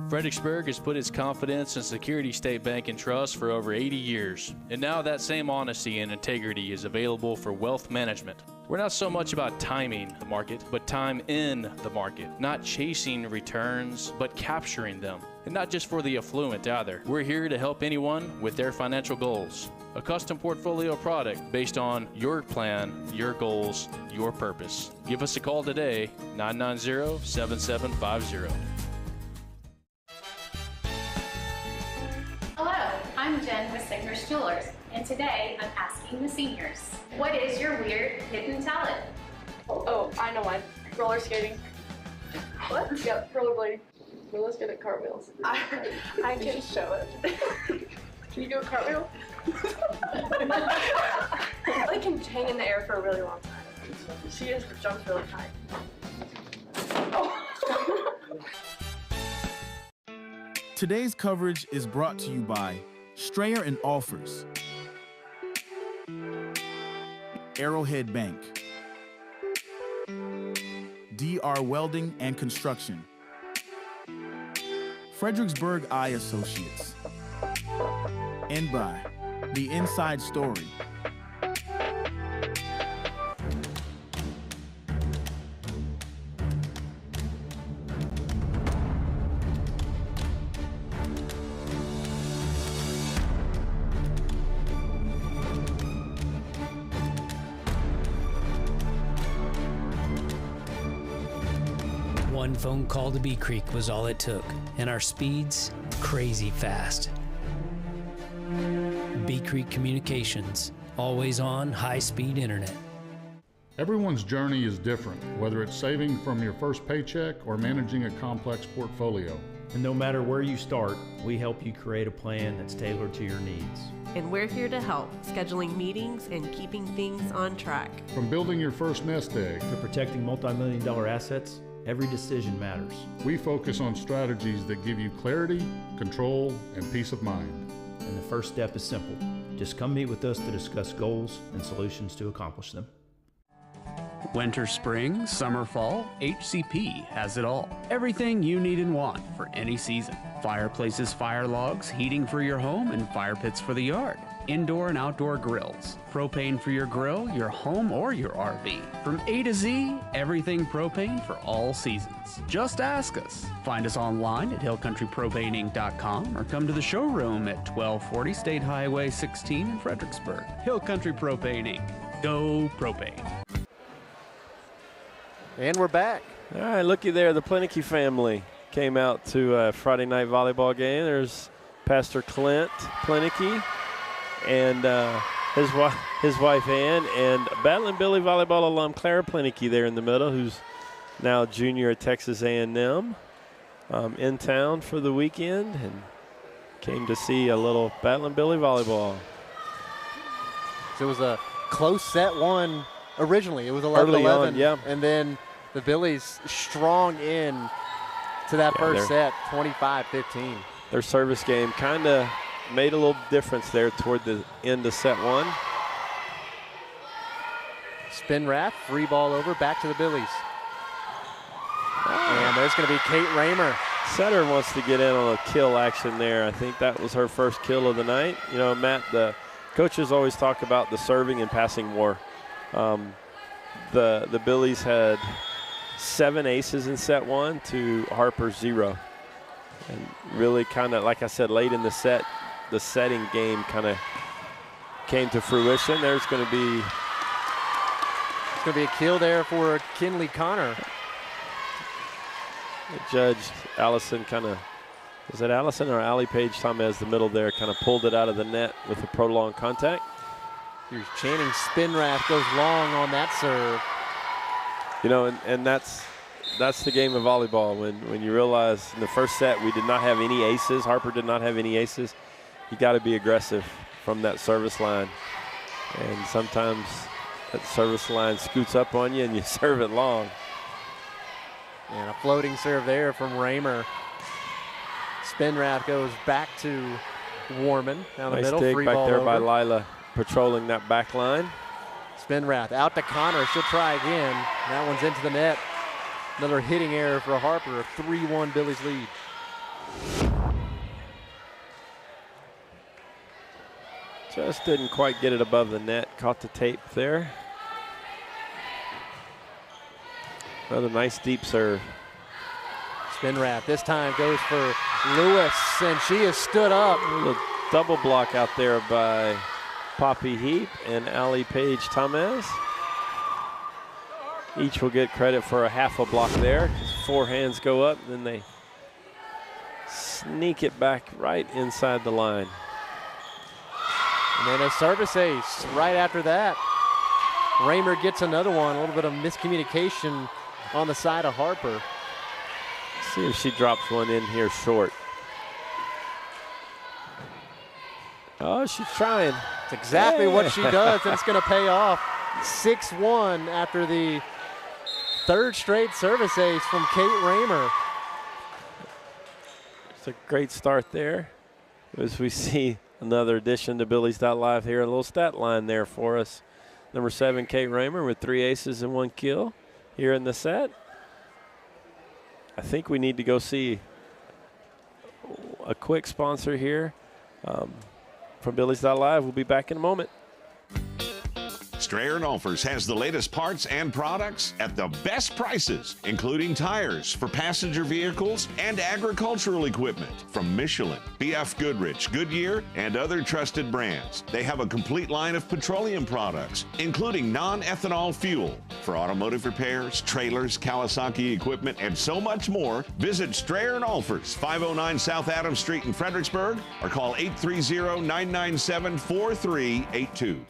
Fredericksburg has put its confidence in Security State Bank and Trust for over 80 years. And now that same honesty and integrity is available for wealth management. We're not so much about timing the market, but time in the market. Not chasing returns, but capturing them. And not just for the affluent either. We're here to help anyone with their financial goals. a custom portfolio product based on your plan, your goals, your purpose. Give us a call today, 990-7750.
Hello, I'm Jen with Signer's Jewelers, and today I'm asking the seniors, what is your weird hidden talent?
Oh, I know mine. Roller skating. What? Yep, rollerblading. Roller skating cartwheels. I can show it. Can you do a cartwheel? I can hang in the air for a really long time. She just jumps really high.
Today's coverage is brought to you by Strayer and Offers, Arrowhead Bank, DR Welding and Construction, Fredericksburg Eye Associates, and by The Inside Story.
One phone call to Bee Creek was all it took, and our speeds crazy fast. Bee Creek Communications, always on high-speed internet.
Everyone's journey is different, whether it's saving from your first paycheck or managing a complex portfolio.
And no matter where you start, we help you create a plan that's tailored to your needs.
And we're here to help, scheduling meetings and keeping things on track.
From building your first nest egg
to protecting multi-million-dollar assets, every decision matters.
We focus on strategies that give you clarity, control, and peace of mind.
And the first step is simple. Just come meet with us to discuss goals and solutions to accomplish them.
Winter, spring, summer, fall, HCP has it all. Everything you need and want for any season. Fireplaces, fire logs, heating for your home, and fire pits for the yard. Indoor and outdoor grills. Propane for your grill, your home, or your RV. From A to Z, everything propane for all seasons. Just ask us. Find us online at hillcountrypropaneinc.com or come to the showroom at 1240 State Highway 16 in Fredericksburg. Hill Country Propane Inc. Go propane.
And we're back.
All right, looky there. The Plenicky family came out to a Friday night volleyball game. There's Pastor Clint Plenicky and his wife Ann, and Battling Billy volleyball alum Clara Plenicky there in the middle, who's now junior at Texas A&M, in town for the weekend and came to see a little Battling Billy volleyball.
So it was a close set one originally. It was 11-11,
yeah.
And then the Billies strong in to that first set, 25-15.
Their service game kind of made a little difference there toward the end of set one.
Spin wrap, free ball over, back to the Billies. And there's going to be Kate Raymer.
Setter wants to get in on a kill action there. I think that was her first kill of the night. You know, Matt, the coaches always talk about the serving and passing war. The Billies had 7 aces in set one to Harper's 0. And really kind of, like I said, late in the set, the setting game kind of came to fruition. There's going to be
a kill there for Kinley Connor.
The judge, Allison, kind of, is it Allison or Allie Page Thomas, the middle there, kind of pulled it out of the net with a prolonged contact.
Here's Channing Spinrath, goes long on that serve.
You know, and that's the game of volleyball. When you realize in the first set we did not have any aces, Harper did not have any aces, you got to be aggressive from that service line. And sometimes that service line scoots up on you and you serve it long.
And a floating serve there from Raymer. Spinrath goes back to Warman down the middle.
Nice dig
free
back
ball
there
over
by Lila, patrolling that back line.
Spinrath out to Connor. She'll try again. That one's into the net. Another hitting error for Harper. A 3-1 Billies lead.
Just didn't quite get it above the net. Caught the tape there. Another nice deep serve.
Spinrath this time goes for Lewis, and she is stood up.
A double block out there by Poppy Heap and Allie Page Tamez. Each will get credit for a half a block there. Four hands go up, then they sneak it back right inside the line.
And then a service ace right after that. Roemer gets another one. A little bit of miscommunication on the side of Harper.
See if she drops one in here short. Oh, she's trying.
It's exactly what she does, and it's going to pay off. 6-1 after the third straight service ace from Kate Roemer.
It's a great start there. As we see another addition to Billies.Live here, a little stat line there for us. Number 7, Kate Roemer with 3 aces and 1 kill here in the set. I think we need to go see a quick sponsor here from Billies.Live. We'll be back in a moment.
Strayer & Olfers has the latest parts and products at the best prices, including tires for passenger vehicles and agricultural equipment from Michelin, BF Goodrich, Goodyear, and other trusted brands. They have a complete line of petroleum products, including non-ethanol fuel for automotive repairs, trailers, Kawasaki equipment, and so much more. Visit Strayer & Olfers, 509 South Adams Street in Fredericksburg, or call 830-997-4382.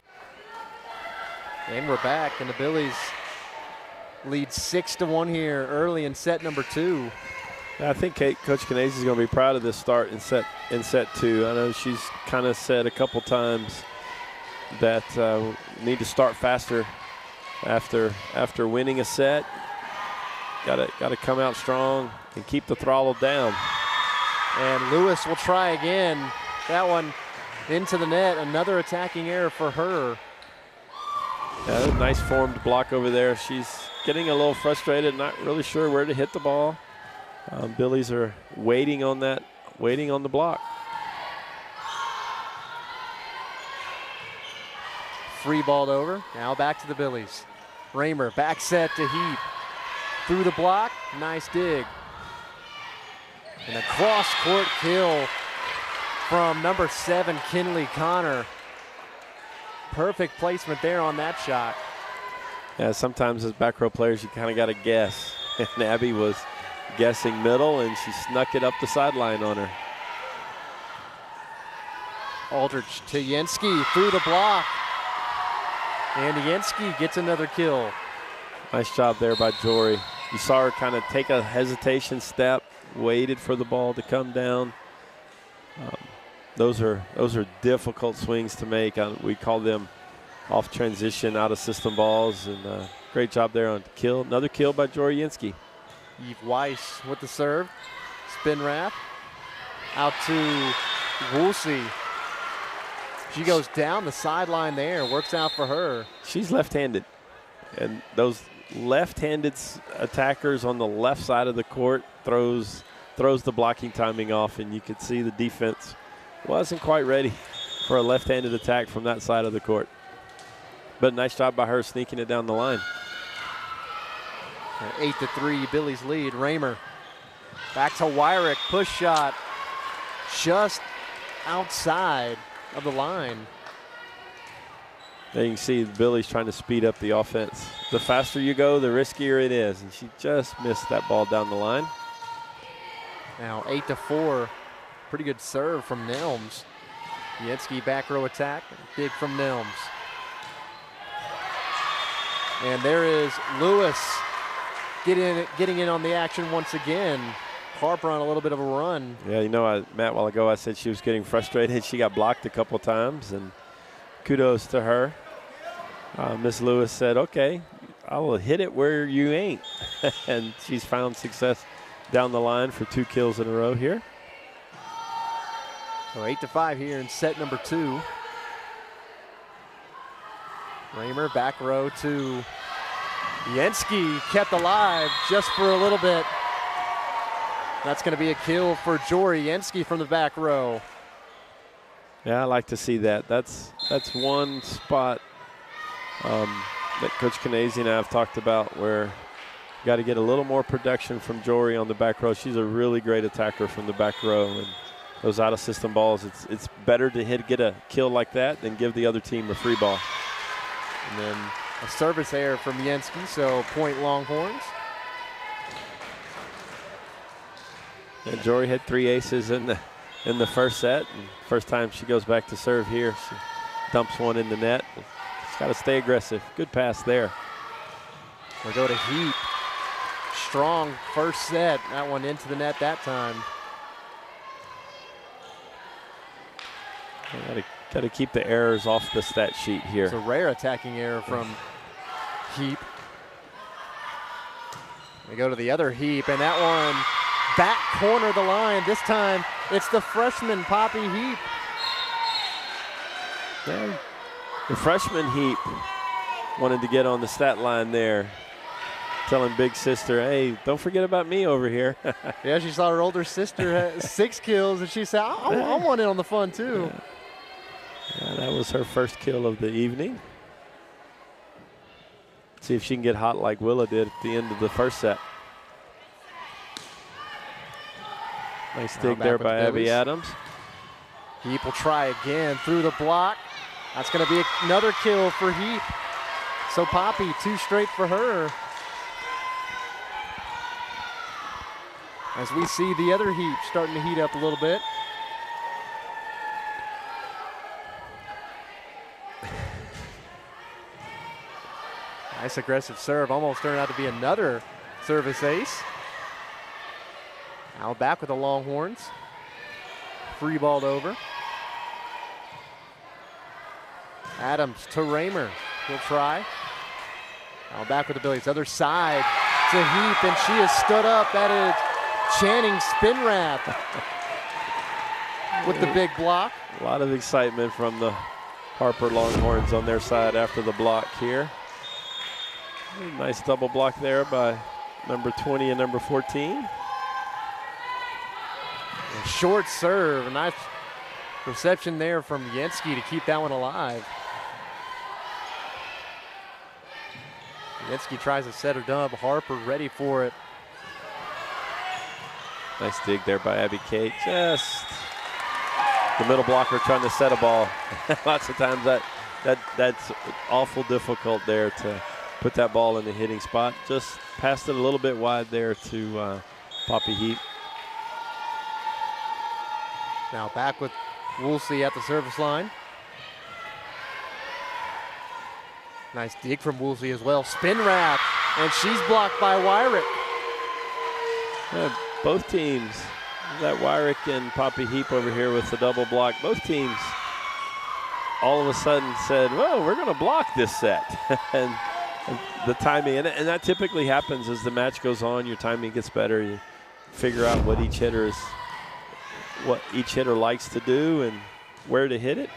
And we're back, and the Billies lead 6-1 here early in set number 2.
I think Coach Canese is going to be proud of this start in set 2. I know she's kind of said a couple times that need to start faster after winning a set. Got to come out strong and keep the throttle down.
And Lewis will try again. That one into the net. Another attacking error for her.
Yeah, nice formed block over there. She's getting a little frustrated, not really sure where to hit the ball. Billies are waiting on the block.
Free balled over. Now back to the Billies. Roemer back set to Heap. Through the block. Nice dig. And a cross-court kill from number 7, Kinley Connor. Perfect placement there on that shot.
Yeah, sometimes as back row players, you kind of got to guess. And Abby was guessing middle, and she snuck it up the sideline on her.
Aldridge to Yenski through the block. And Yenski gets another kill.
Nice job there by Jory. You saw her kind of take a hesitation step, waited for the ball to come down. Those are difficult swings to make. We call them off transition, out of system balls, and great job there on kill. Another kill by Jory Yenski.
Eve Weiss with the serve. Spin wrap. Out to Woolsey. She goes down the sideline there. Works out for her.
She's left-handed. And those left-handed attackers on the left side of the court throws the blocking timing off, and you could see the defense wasn't quite ready for a left-handed attack from that side of the court. But nice job by her sneaking it down the line.
8-3, Billies lead. Roemer back to Wyrick. Push shot just outside of the line.
There you can see the Billies trying to speed up the offense. The faster you go, the riskier it is. And she just missed that ball down the line.
Now 8-4. Pretty good serve from Nelms. Yenski back row attack. Big from Nelms. And there is Lewis getting in on the action once again. Harper on a little bit of a run.
Yeah, you know, Matt, a while ago I said she was getting frustrated. She got blocked a couple times, and kudos to her. Miss Lewis said, okay, I will hit it where you ain't. And she's found success down the line for 2 kills in a row here.
So 8-5 here in set number 2. Roemer back row to Yenski, kept alive just for a little bit. That's going to be a kill for Jory Yenski from the back row.
Yeah, I like to see that. That's one spot that Coach Canese and I have talked about where you got to get a little more production from Jory on the back row. She's a really great attacker from the back row, and those out-of-system balls. It's better to get a kill like that than give the other team a free ball.
And then a service error from Yancey, so point Longhorns.
And Jory had 3 aces in the first set. And first time she goes back to serve here, she dumps one in the net. She's got to stay aggressive. Good pass there.
We'll go to Heap. Strong first set. That one into the net that time.
Got to keep the errors off the stat sheet here.
It's a rare attacking error from Heap. We go to the other Heap, and that one back corner of the line. This time it's the freshman Poppy Heap.
Yeah, the freshman Heap wanted to get on the stat line there, telling big sister, hey, don't forget about me over here.
Yeah, she saw her older sister had 6 kills, and she said, I want in on the fun too.
Yeah, that was her first kill of the evening. See if she can get hot like Willa did at the end of the first set. Nice dig there by Abby Adams.
Heap will try again through the block. That's going to be another kill for Heap. So Poppy, 2 straight for her. As we see the other Heap starting to heat up a little bit. Nice aggressive serve, almost turned out to be another service ace. Now back with the Longhorns. Free balled over. Adams to Roemer. He'll try. Now back with the Billies. Other side to Heap, and she has stood up. That is Channing spin wrap with the big block.
A lot of excitement from the Harper Longhorns on their side after the block here. Nice double block there by number 20 and number 14.
A short serve, a nice reception there from Yancey to keep that one alive. Yancey tries to set her dub. Harper ready for it.
Nice dig there by Abby Kate. Just the middle blocker trying to set a ball. Lots of times that's awful difficult there to put that ball in the hitting spot. Just passed it a little bit wide there to Poppy Heap.
Now back with Woolsey at the service line. Nice dig from Woolsey as well. Spin wrap, and she's blocked by Wyrick.
Yeah, both teams, that Wyrick and Poppy Heap over here with the double block, both teams all of a sudden said, well, we're going to block this set. and the timing, and that typically happens as the match goes on. Your timing gets better. You figure out what each hitter likes to do and where to hit it.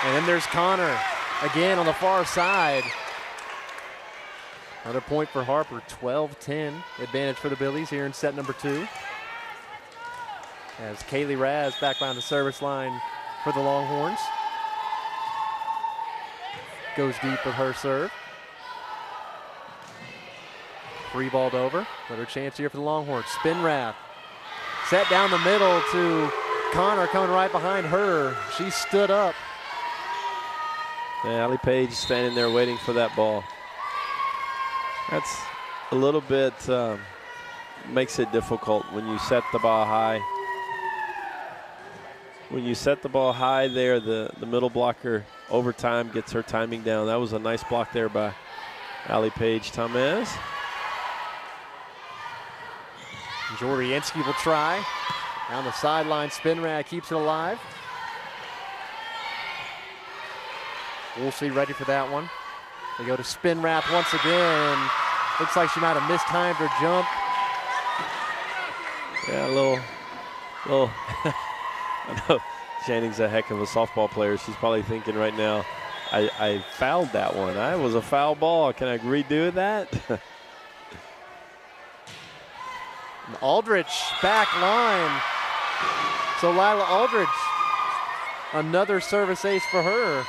And then there's Connor again on the far side. Another point for Harper, 12-10 advantage for the Billies here in set number 2. As Kaylee Raz back behind the service line for the Longhorns. Goes deep with her serve. Free balled over. Another chance here for the Longhorns. Spin wrap. Set down the middle to Connor coming right behind her. She stood up.
Yeah, Allie Page standing there waiting for that ball. That's a little bit, makes it difficult when you set the ball high. When you set the ball high there, the middle blocker over time gets her timing down. That was a nice block there by Allie Page Tamez.
Joriensky will try. Down the sideline, spin rack keeps it alive. Woolsey ready for that one. They go to spin wrap once again. Looks like she might have mistimed her jump.
Yeah, a little. I know Channing's a heck of a softball player. She's probably thinking right now, I fouled that one. I was a foul ball. Can I redo that?
Aldrich back line. So Lila Aldrich, another service ace for her.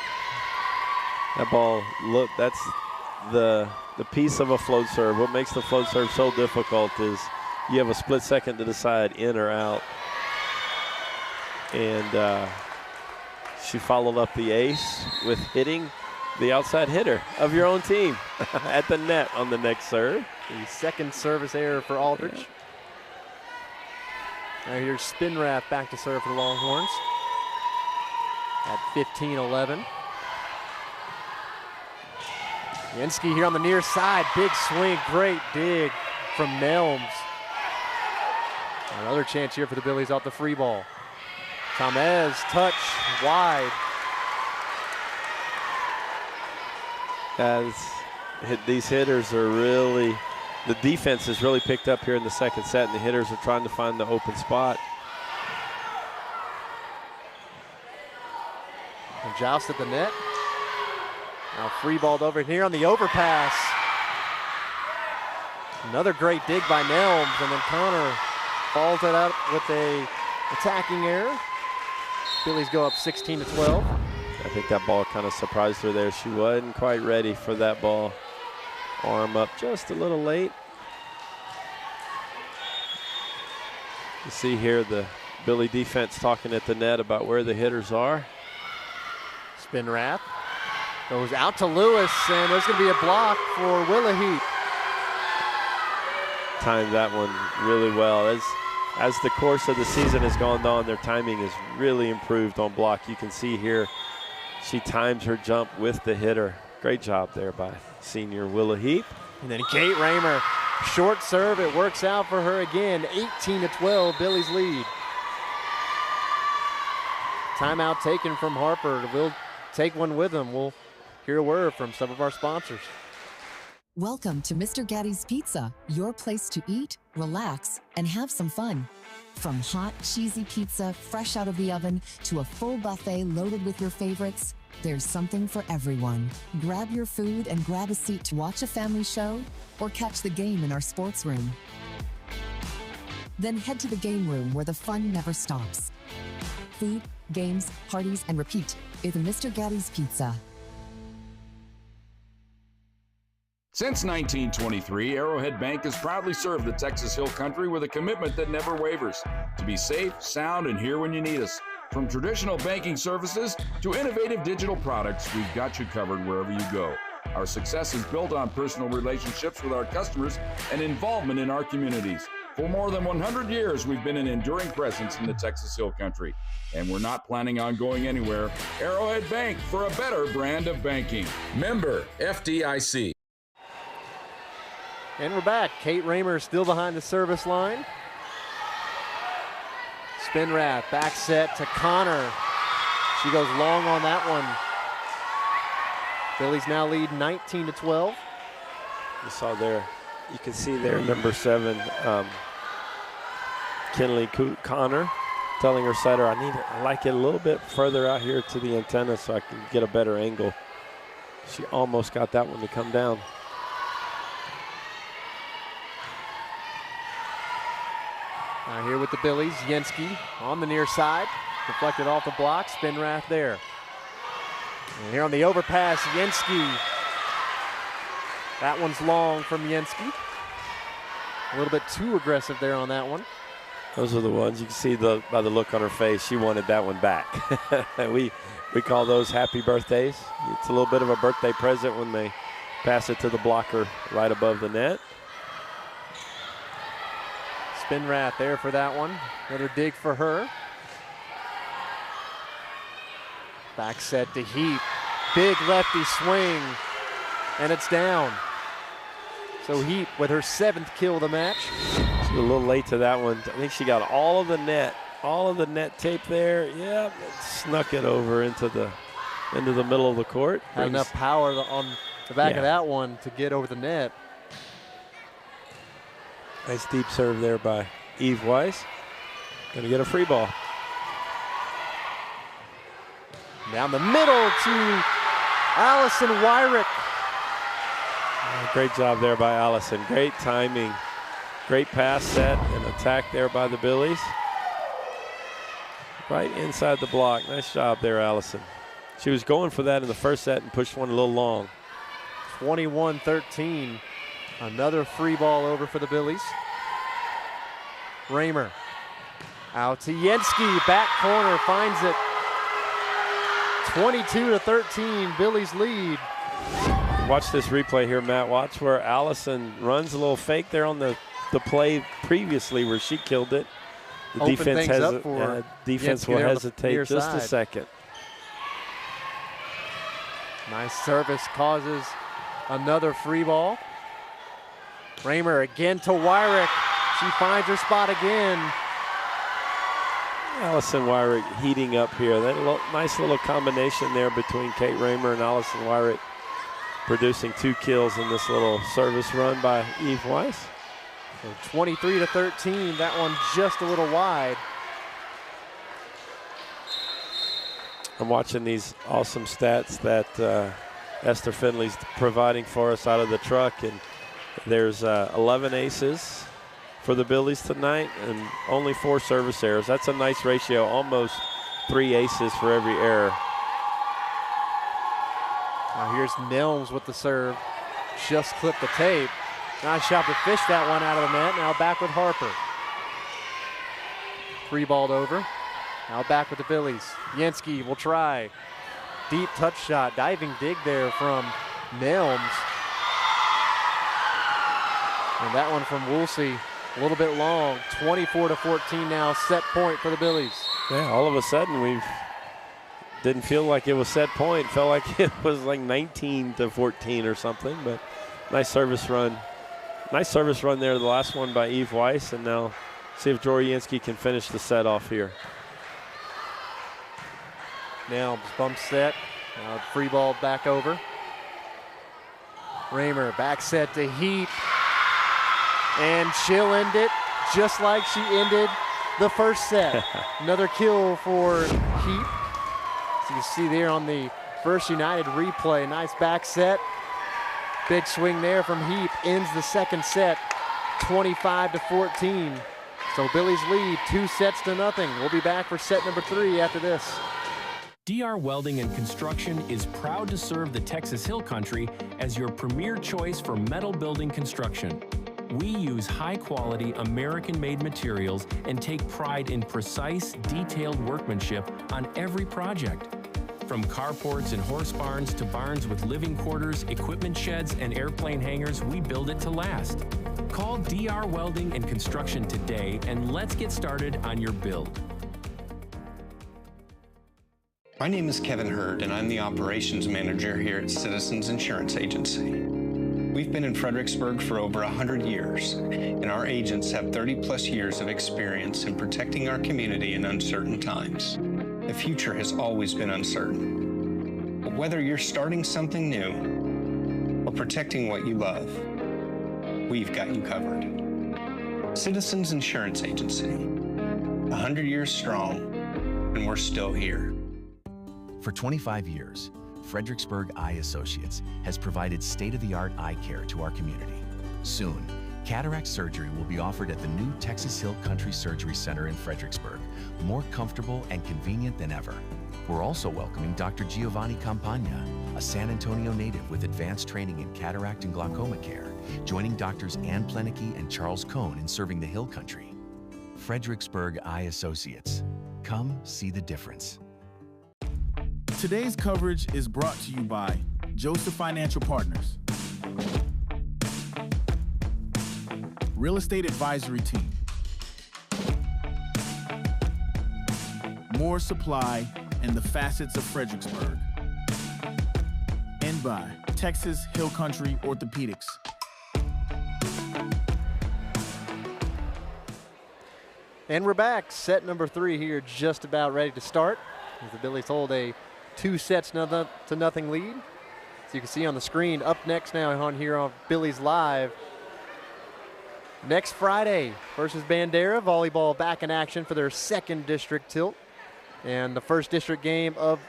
That ball, look, that's the piece of a float serve. What makes the float serve so difficult is you have a split second to decide in or out. And she followed up the ace with hitting the outside hitter of your own team at the net on the next serve.
The second service error for Aldridge.
Yeah.
Now here's Spinrath back to serve for the Longhorns at 15-11. Yenski here on the near side, big swing, great dig from Nelms. Another chance here for the Billies off the free ball. Tamez, touch, wide.
As these hitters are really, the defense has really picked up here in the second set, and the hitters are trying to find the open spot.
And joust at the net. Now free balled over here on the overpass. Another great dig by Nelms, and then Connor falls it out with a attacking error. Billies go up 16-12.
I think that ball kind of surprised her there. She wasn't quite ready for that ball. Arm up just a little late. You see here the Billy defense talking at the net about where the hitters are.
Spinrath goes out to Lewis, and there's going to be a block for Willaheat.
Timed that one really well. As the course of the season has gone on, their timing has really improved on block. You can see here she times her jump with the hitter. Great job there by senior Willaheat.
And then Kate Raymer, short serve, it works out for her again. 18-12, Billy's lead. Timeout taken from Harper. We'll take one with them. We'll hear a word from some of our sponsors.
Welcome to Mr. Gatti's Pizza, your place to eat, relax, and have some fun. From hot, cheesy pizza fresh out of the oven to a full buffet loaded with your favorites, there's something for everyone. Grab your food and grab a seat to watch a family show or catch the game in our sports room. Then head to the game room where the fun never stops. Food, games, parties, and repeat is Mr. Gatti's Pizza.
Since 1923, Arrowhead Bank has proudly served the Texas Hill Country with a commitment that never wavers, to be safe, sound, and here when you need us. From traditional banking services to innovative digital products, we've got you covered wherever you go. Our success is built on personal relationships with our customers and involvement in our communities. For more than 100 years, we've been an enduring presence in the Texas Hill Country, and we're not planning on going anywhere. Arrowhead Bank, for a better brand of banking. Member FDIC.
And we're back. Kate Raymer still behind the service line. Spinrath, back set to Connor. She goes long on that one. Billies now lead 19-12.
You saw there, you can see there, number 7, Kinley Connor, telling her setter, I like it a little bit further out here to the antenna so I can get a better angle. She almost got that one to come down.
Now here with the Billies, Yenski on the near side, deflected off the block, Spinrath there. And here on the overpass, Yenski. That one's long from Yenski. A little bit too aggressive there on that one.
Those are the ones you can see by the look on her face. She wanted that one back. we call those happy birthdays. It's a little bit of a birthday present when they pass it to the blocker right above the net.
Spinrath there for that one. Another dig for her. Back set to Heap. Big lefty swing, and it's down. So Heap with her 7th kill of the match.
She's a little late to that one. I think she got all of the net tape there. Yeah, snuck it over into the middle of the court.
Had enough power on the back of that one to get over the net.
Nice deep serve there by Eve Weiss. Gonna get a free ball.
Down the middle to Allison Wyrick.
Great job there by Allison. Great timing. Great pass set and attack there by the Billies. Right inside the block. Nice job there, Allison. She was going for that in the first set and pushed one a little long.
21-13. Another free ball over for the Billies. Raymer Out to Yenski, back corner, finds it. 22-13, Billies lead.
Watch this replay here, Matt. Watch where Allison runs a little fake there on the play previously where she killed it. The defense will hesitate just a second.
Nice service causes another free ball. Roemer again to Wyrick. She finds her spot again.
Allison Wyrick heating up here. That nice little combination there between Kate Roemer and Allison Wyrick, producing 2 kills in this little service run by Eve Weiss.
So 23-13, that one just a little wide.
I'm watching these awesome stats that Esther Finley's providing for us out of the truck, and there's 11 aces for the Billies tonight and only 4 service errors. That's a nice ratio, almost 3 aces for every error.
Now here's Nelms with the serve. Just clipped the tape. Nice shot to fish that one out of the net. Now back with Harper. 3-balled over. Now back with the Billies. Yenski will try. Deep touch shot. Diving dig there from Nelms. And that one from Woolsey, a little bit long. 24-14 now, set point for the Billies.
Yeah, all of a sudden we didn't feel like it was set point. Felt like it was like 19-14 or something, but nice service run. Nice service run there, the last one by Eve Weiss, and now see if Jory Yenski can finish the set off here.
Now bump set, free ball back over. Roemer back set to Heap, and she'll end it just like she ended the first set. Another kill for Heap. So you see there on the First United replay, nice back set. Big swing there from Heap, ends the second set, 25-14. So Billies lead 2-0. We'll be back for set number 3 after this.
DR Welding and Construction is proud to serve the Texas Hill Country as your premier choice for metal building construction. We use high-quality American-made materials and take pride in precise, detailed workmanship on every project. From carports and horse barns to barns with living quarters, equipment sheds, and airplane hangars, we build it to last. Call DR Welding and Construction today and let's get started on your build.
My name is Kevin Hurd and I'm the operations manager here at Citizens Insurance Agency. We've been in Fredericksburg for over 100 years, and our agents have 30-plus years of experience in protecting our community in uncertain times. The future has always been uncertain. But whether you're starting something new or protecting what you love, we've got you covered. Citizens Insurance Agency, 100 years strong, and we're still here.
For 25 years, Fredericksburg Eye Associates has provided state-of-the-art eye care to our community. Soon, cataract surgery will be offered at the new Texas Hill Country Surgery Center in Fredericksburg, more comfortable and convenient than ever. We're also welcoming Dr. Giovanni Campagna, a San Antonio native with advanced training in cataract and glaucoma care, joining Doctors Ann Plenicky and Charles Cohn in serving the Hill Country. Fredericksburg Eye Associates. Come see the difference.
Today's coverage is brought to you by Joseph Financial Partners, Real Estate Advisory Team, More Supply and the Facets of Fredericksburg, and by Texas Hill Country Orthopedics.
And we're back. Set number 3 here, just about ready to start. As the Billies hold a 2-0 lead. So you can see on the screen, up next now on here on Billies.Live. Next Friday versus Bandera, volleyball back in action for their second district tilt. And the first district game of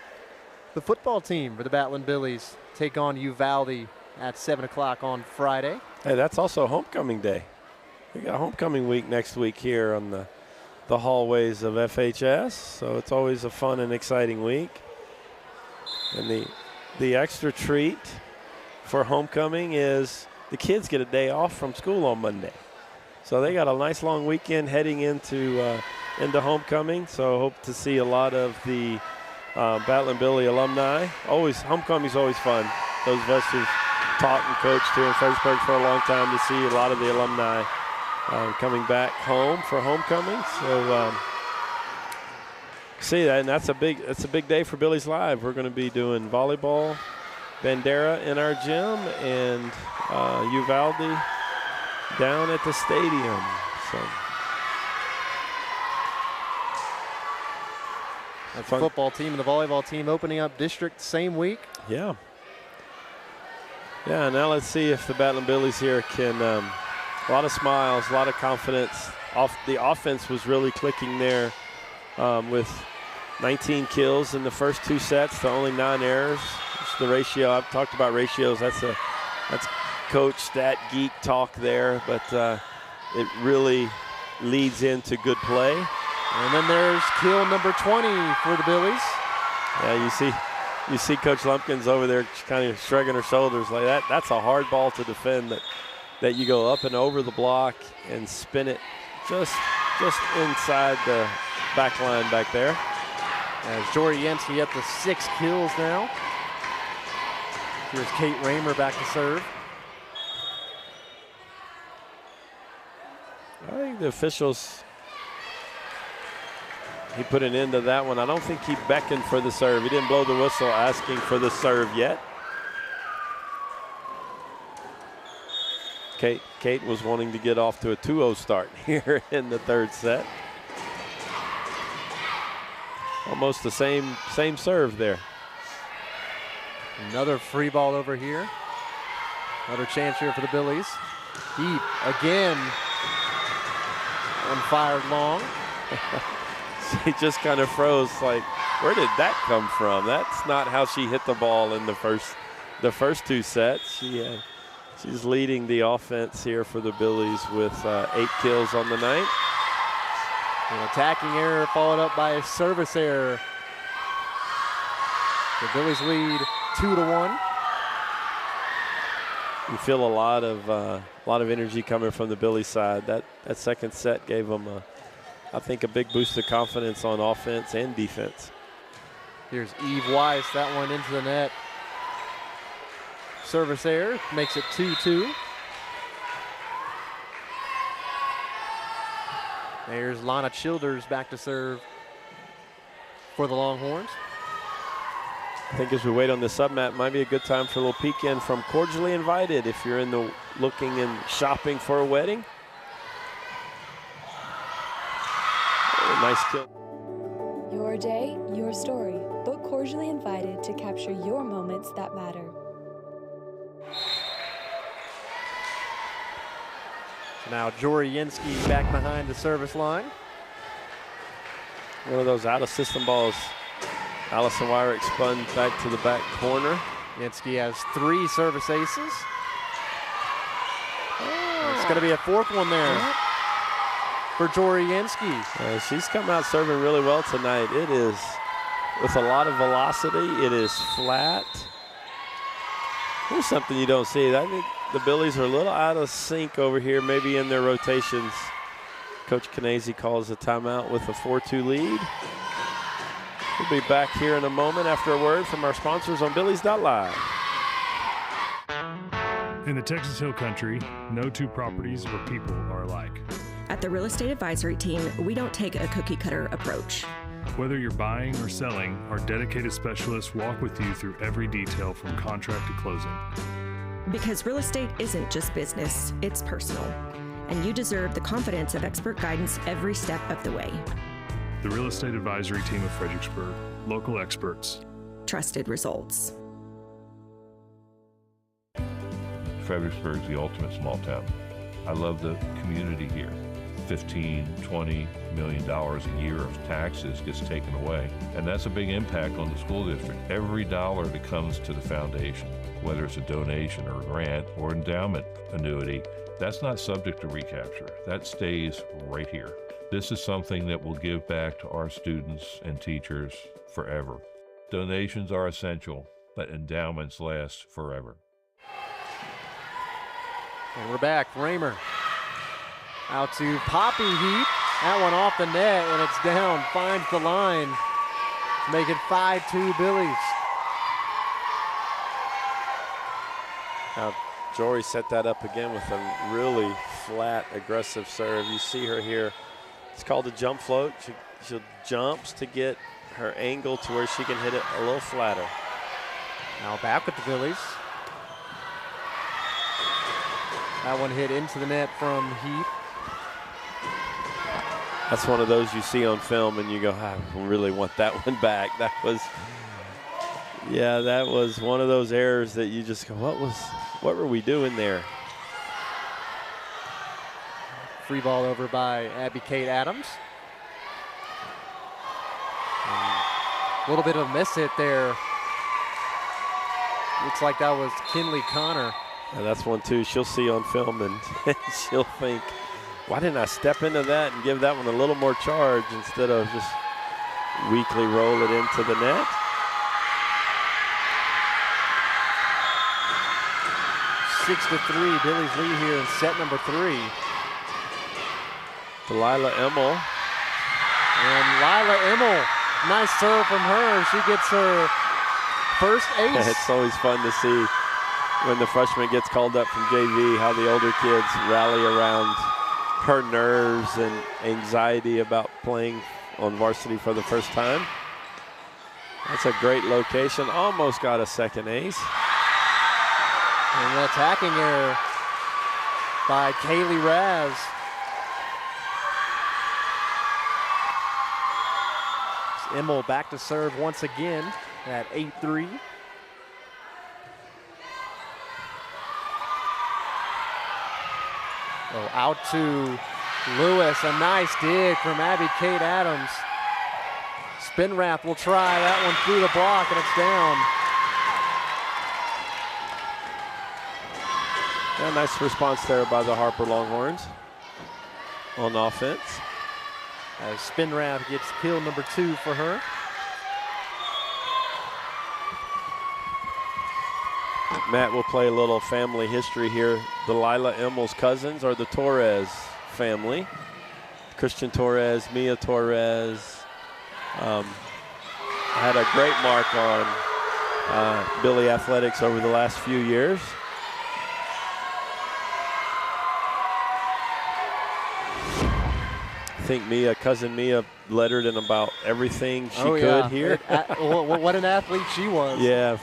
the football team for the Battling Billies take on Uvalde at 7 o'clock on Friday.
Hey, that's also homecoming day. We got homecoming week next week here on the hallways of FHS. So it's always a fun and exciting week. And the extra treat for homecoming is the kids get a day off from school on Monday. So they got a nice long weekend heading into into homecoming, so hope to see a lot of the Battling Billy alumni. Homecoming's always fun. Those of us who've taught and coached here in Fredericksburg for a long time, to see a lot of the alumni coming back home for homecoming. So see that, and that's a big day for Billies.Live. We're going to be doing volleyball, bandera in our gym, and Uvalde down at the stadium. So
the football team and the volleyball team opening up district same week.
Yeah. Yeah, now let's see if the Battling Billies here can, a lot of smiles, a lot of confidence. The offense was really clicking there with 19 kills in the first 2 sets to only 9 errors. It's the ratio. I've talked about ratios. That's coach stat geek talk there, but it really leads into good play.
And then there's kill number 20 for the Billies.
Yeah, you see Coach Lumpkins over there kind of shrugging her shoulders like that. That's a hard ball to defend, that you go up and over the block and spin it just inside the back line back there.
As Jory Yancey up to 6 kills now. Here's Kate Roemer back to serve.
I think the officials, he put an end to that one. I don't think he beckoned for the serve. He didn't blow the whistle asking for the serve yet. Kate was wanting to get off to a 2-0 start here in the 3rd set. Almost the same serve there.
Another free ball over here. Another chance here for the Billies. Deep again. One fired long.
She just kind of froze, like, where did that come from? That's not how she hit the ball in the first 2 sets. She's leading the offense here for the Billies with 8 kills on the night.
An attacking error followed up by a service error. The Billies lead 2-1.
You feel a lot of energy coming from the Billies side. That second set gave them I think a big boost of confidence on offense and defense.
Here's Eve Weiss, that one into the net. Service error makes it 2-2. There's Lana Childers back to serve for the Longhorns.
I think as we wait on the sub mat, might be a good time for a little peek in from Cordially Invited if you're in the looking and shopping for a wedding. Oh, nice kill.
Your day, your story. Book Cordially Invited to capture your moments that matter.
So now Jory Yancey back behind the service line.
One of those out-of-system balls. Allison Wyrick spun back to the back corner.
Yancey has 3 service aces. Oh. It's going to be a 4th one there for Jory Yancey.
She's come out serving really well tonight. It is with a lot of velocity. It is flat. Here's something you don't see. I think the Billies are a little out of sync over here, maybe in their rotations. Coach Canese calls a timeout with a 4-2 lead. We'll be back here in a moment after a word from our sponsors on Billies.Live.
In the Texas Hill Country, no 2 properties or people are alike.
At the Real Estate Advisory Team, we don't take a cookie-cutter approach.
Whether you're buying or selling, our dedicated specialists walk with you through every detail from contract to closing.
Because real estate isn't just business, it's personal. And you deserve the confidence of expert guidance every step of the way.
The Real Estate Advisory Team of Fredericksburg. Local experts.
Trusted results.
Fredericksburg's the ultimate small town. I love the community here. $15, $20 million a year of taxes gets taken away, and that's a big impact on the school district. Every dollar that comes to the foundation, whether it's a donation or a grant or endowment annuity, that's not subject to recapture. That stays right here. This is something that will give back to our students and teachers forever. Donations are essential, but endowments last forever.
And we're back. Roemer out to Poppy Heap. That one off the net, and it's down. Finds the line. Make it 5-2 Billies.
Now, Jory set that up again with a really flat, aggressive serve. You see her here. It's called a jump float. She jumps to get her angle to where she can hit it a little flatter.
Now back with the Billies. That one hit into the net from Heath.
That's one of those you see on film and you go, I really want that one back. That was one of those errors that you just go, what were we doing there?
Free ball over by Abby Kate Adams. A little bit of a miss hit there. Looks like that was Kinley Connor.
And that's one too she'll see on film and she'll think, why didn't I step into that and give that one a little more charge instead of just weakly roll it into the net?
Six to 3, Billies lead here in set number 3.
Delilah Emmel.
And Lila Emmel, nice serve from her. She gets her first ace.
It's always fun to see when the freshman gets called up from JV, how the older kids rally around her nerves and anxiety about playing on varsity for the first time. That's a great location. Almost got a second ace.
And an attacking error by Kaylee Raz. Emmel back to serve once again at 8-3. Oh, out to Lewis. A nice dig from Abby Kate Adams. Spinrath will try that one through the block, and it's down.
Yeah, nice response there by the Harper Longhorns on offense.
As Spinrath gets kill number 2 for her.
Matt will play a little family history here. Delilah Emmel's cousins are the Torres family. Christian Torres, Mia Torres. Had a great mark on Billy Athletics over the last few years. I think cousin Mia lettered in about everything she could here.
What an athlete she was.
Yeah,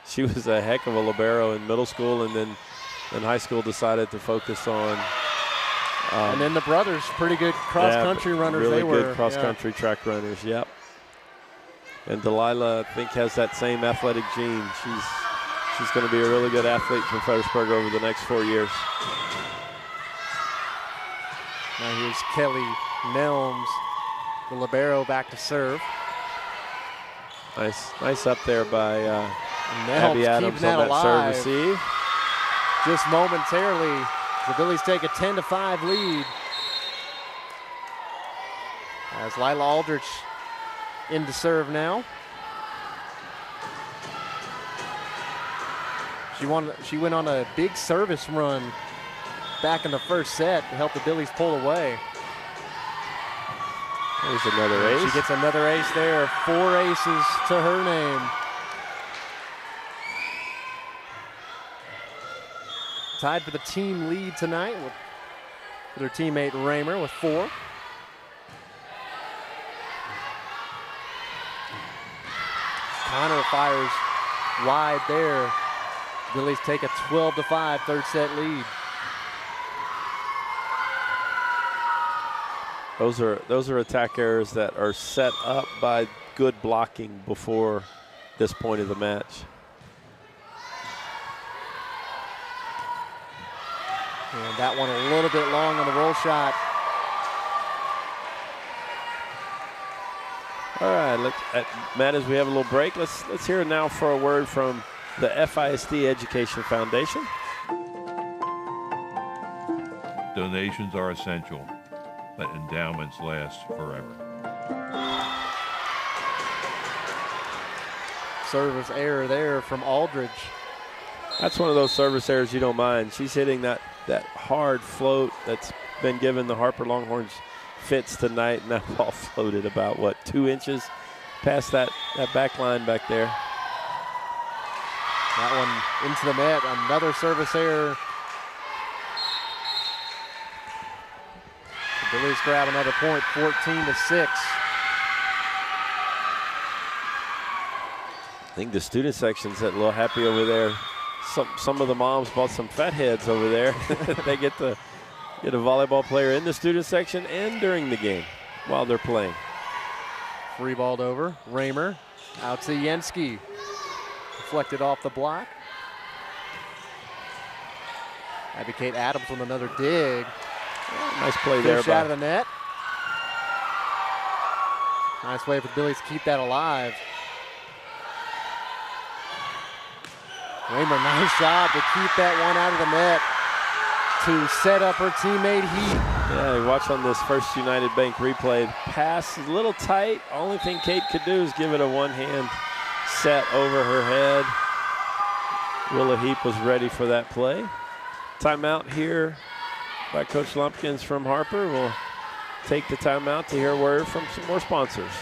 she was a heck of a libero in middle school, and then in high school decided to focus on.
And then the brothers, pretty good cross-country runners.
Really
they were
good cross-country track runners, yep. And Delilah, I think, has that same athletic gene. She's going to be a really good athlete for Fredericksburg over the next 4 years.
Now here's Kelly Nelms, the libero, back to serve.
Nice up there by Abby Adams on that serve receive.
Just momentarily, the Billies take a 10-5 lead. As Lila Aldrich in to serve now. She went on a big service run back in the first set to help the Billies pull away.
There's another ace.
She gets another ace there. 4 aces to her name. Tied for the team lead tonight with her teammate Roemer with 4. Connor fires wide there. Billies take a 12-5 third set lead.
Those are attack errors that are set up by good blocking before this point of the match.
And that one a little bit long on the roll shot.
All right, Matt, as we have a little break, let's hear now for a word from the FISD Education Foundation.
Donations are essential. Let endowments last forever.
Service error there from Aldridge.
That's one of those service errors you don't mind. She's hitting that hard float that's been giving the Harper Longhorns fits tonight, and that ball floated about, what, 2 inches past that back line back there.
That one into the net, another service error. The Billies grab another point, 14-6.
I think the student section's a little happy over there. Some of the moms bought some fat heads over there. They get a volleyball player in the student section and during the game while they're playing.
Free balled over. Roemer out to Yenski. Deflected off the block. Advocate Adams with another dig.
Yeah, nice play there.
Fish out of the net. Nice way for the Billies to keep that alive. Roemer, nice job to keep that one out of the net to set up her teammate Heap.
Yeah, you watch on this First United Bank replay. Pass is a little tight. Only thing Kate could do is give it a one-hand set over her head. Willa Heap was ready for that play. Timeout here by Coach Lumpkins from Harper. We'll take the timeout to hear a word from some more sponsors.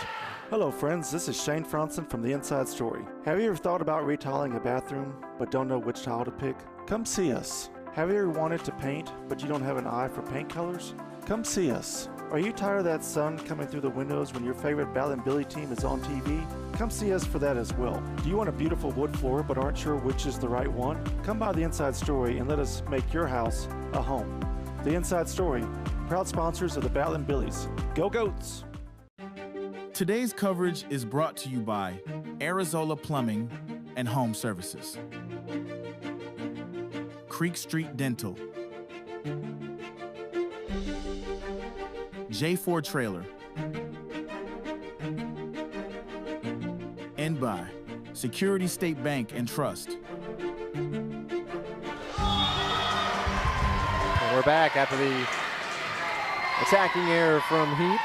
Hello friends, this is Shane Franson from The Inside Story. Have you ever thought about retiling a bathroom but don't know which tile to pick? Come see us. Have you ever wanted to paint but you don't have an eye for paint colors? Come see us. Are you tired of that sun coming through the windows when your favorite Bal and Billy team is on TV? Come see us for that as well. Do you want a beautiful wood floor but aren't sure which is the right one? Come by The Inside Story and let us make your house a home. The Inside Story, proud sponsors of the Bal and Billies. Go Goats!
Today's coverage is brought to you by Arizola Plumbing and Home Services, Creek Street Dental, J4 Trailer, and by Security State Bank and Trust.
And we're back after the attacking error from Heap.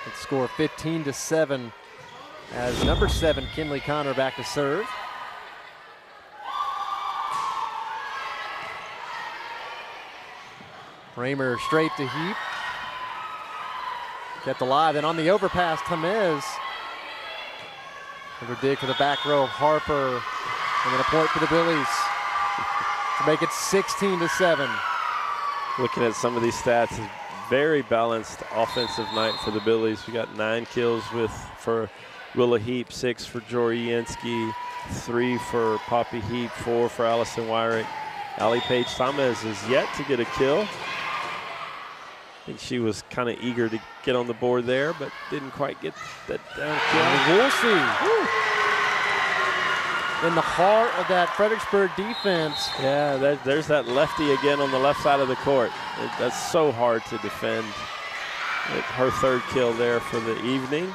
It's score 15-7 as number 7, Kinley Connor, back to serve. Roemer straight to Heap. Kept alive, and on the overpass, Tamez. Another dig for the back row of Harper. And then a point for the Billies to make it 16-7.
Looking at some of these stats, very balanced offensive night for the Billies. We got 9 kills for Willa Heap, 6 for Jory Yenski, 3 for Poppy Heap, 4 for Allison Wyrick. Allie Page Tamez is yet to get a kill. I think she was kind of eager to get on the board there, but didn't quite get that down kill.
We'll see. In the heart of that Fredericksburg defense.
Yeah, there's that lefty again on the left side of the court. That's so hard to defend. Her 3rd kill there for the evening.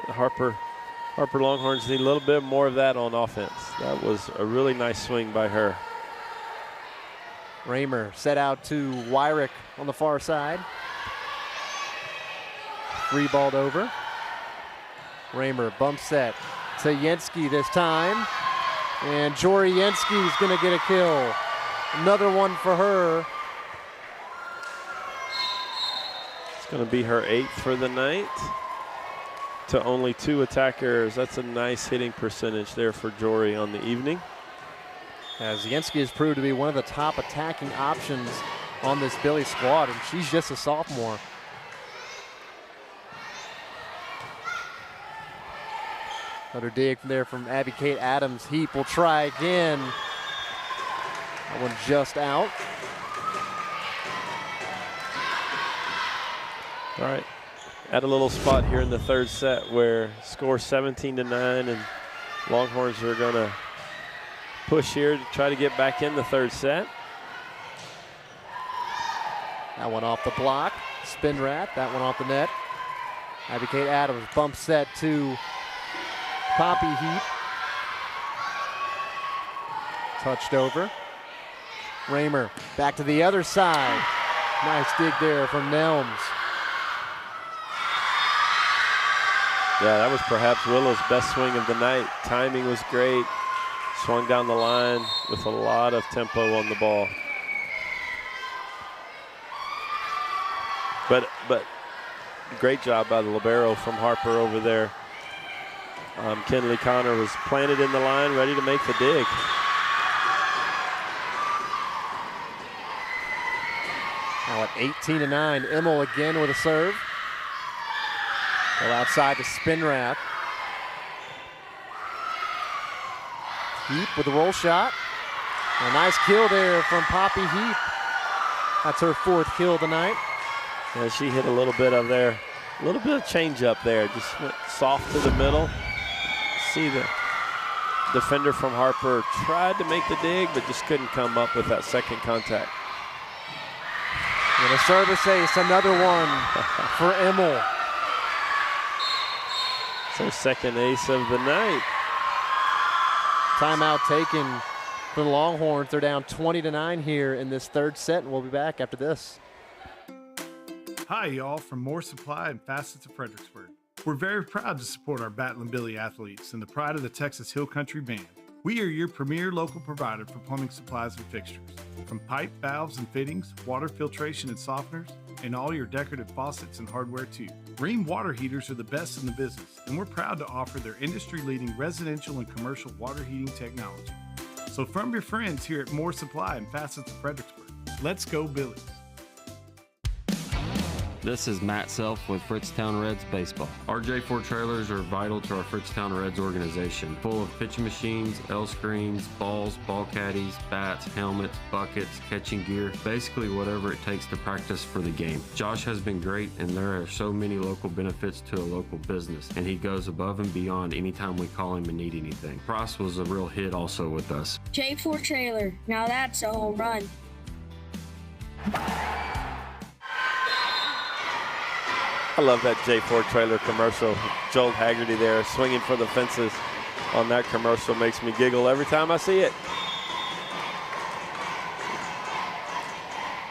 Harper Longhorns need a little bit more of that on offense. That was a really nice swing by her.
Roemer set out to Wyrick on the far side. Free balled over. Roemer bump set to Yenski this time. And Jory Yenski is going to get a kill. Another one for her.
It's going to be her 8th for the night. To only 2 attackers. That's a nice hitting percentage there for Jory on the evening.
As Yenski has proved to be one of the top attacking options on this Billy squad, and she's just a sophomore. Another dig from there from Abby Kate Adams. Heap will try again. That one just out.
All right. At a little spot here in the 3rd set where score 17-9, and Longhorns are going to push here to try to get back in the 3rd set.
That one off the block. Spin rat. That one off the net. Abby Kate Adams bump set to Poppy Heap. Touched over. Roemer back to the other side. Nice dig there from Nelms.
Yeah, that was perhaps Willow's best swing of the night. Timing was great. Swung down the line with a lot of tempo on the ball. But great job by the libero from Harper over there. Kenley Connor was planted in the line, ready to make the dig.
Now at 18-9, Immel again with a serve. Go outside to Spinrath. Heap with a roll shot. A nice kill there from Poppy Heap. That's her 4th kill tonight.
Yeah, she hit a little bit of there. A little bit of change up there. Just went soft to the middle. See the defender from Harper tried to make the dig, but just couldn't come up with that second contact.
And a service ace, another one for Immel.
It's her second ace of the night.
Timeout taken for the Longhorns. They're down 20-9 here in this 3rd set, and we'll be back after this.
Hi, y'all, from More Supply and Facets of Fredericksburg. We're very proud to support our Battlin' Billy athletes and the pride of the Texas Hill Country Band. We are your premier local provider for plumbing supplies and fixtures. From pipe, valves, and fittings, water filtration and softeners, and all your decorative faucets and hardware too. Rheem water heaters are the best in the business, and we're proud to offer their industry-leading residential and commercial water heating technology. So from your friends here at More Supply and Facets of Fredericksburg, let's go Billies.
This is Matt Self with Fritztown Reds Baseball. Our J4 trailers are vital to our Fritztown Reds organization, full of pitching machines, L-screens, balls, ball caddies, bats, helmets, buckets, catching gear, basically whatever it takes to practice for the game. Josh has been great, and there are so many local benefits to a local business, and he goes above and beyond anytime we call him and need anything. Price was a real hit also with us.
J4 trailer, now that's a home run.
I love that J4 trailer commercial. Joel Haggerty there swinging for the fences on that commercial makes me giggle every time I see it.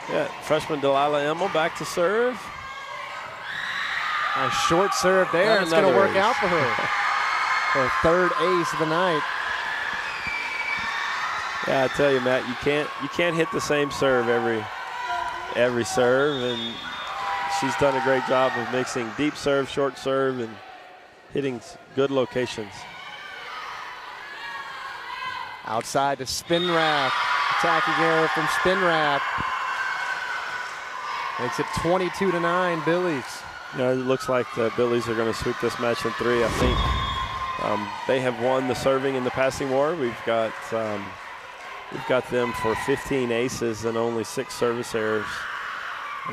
Yeah, freshman Delilah Immel back to serve.
A short serve there. It's going to work out for her. Her 3rd ace of the night.
Yeah, I tell you, Matt, you can't hit the same serve every serve, and she's done a great job of mixing deep serve, short serve, and hitting good locations.
Outside to Spinrath. Attacking error from Spinrath. Makes it 22-9 Billies.
Yeah, it looks like the Billies are going to sweep this match in 3, I think. They have won the serving and the passing war. We've got them for 15 aces and only 6 service errors.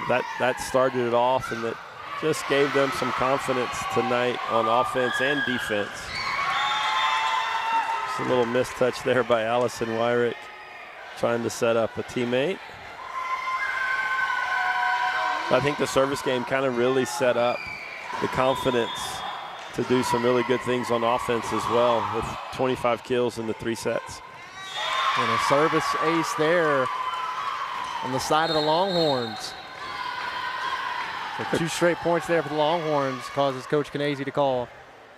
That started it off, and that just gave them some confidence tonight on offense and defense. Just a little mistouch there by Allison Wyrick, trying to set up a teammate. I think the service game kind of really set up the confidence to do some really good things on offense as well, with 25 kills in the 3 sets.
And a service ace there on the side of the Longhorns. So 2 straight points there for the Longhorns causes Coach Canese to call a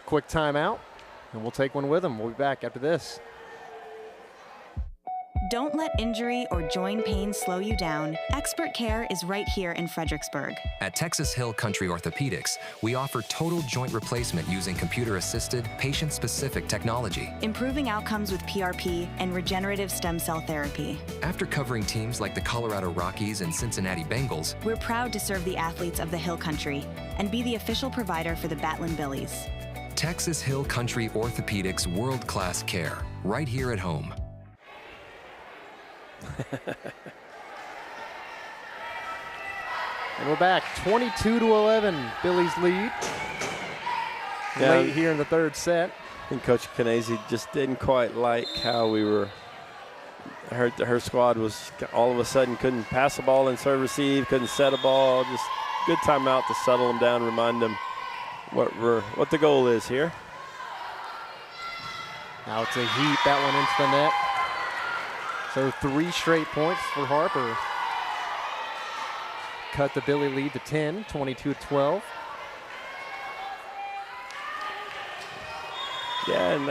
quick timeout, and we'll take one with him. We'll be back after this.
Don't let injury or joint pain slow you down. Expert care is right here in Fredericksburg.
At Texas Hill Country Orthopedics, we offer total joint replacement using computer-assisted, patient-specific technology.
Improving outcomes with PRP and regenerative stem cell therapy.
After covering teams like the Colorado Rockies and Cincinnati Bengals,
we're proud to serve the athletes of the Hill Country and be the official provider for the Battlin' Billies.
Texas Hill Country Orthopedics world-class care, right here at home.
And we're back, 22-11, Billies lead. Late here in the 3rd set.
I think Coach Canese just didn't quite like how we were. Her squad was all of a sudden couldn't pass a ball and serve receive, couldn't set a ball. Just good timeout to settle them down, remind them what the goal is here.
Now it's a heat, that one into the net. So 3 straight points for Harper. Cut the Billy lead to 10, 22-12.
Yeah, and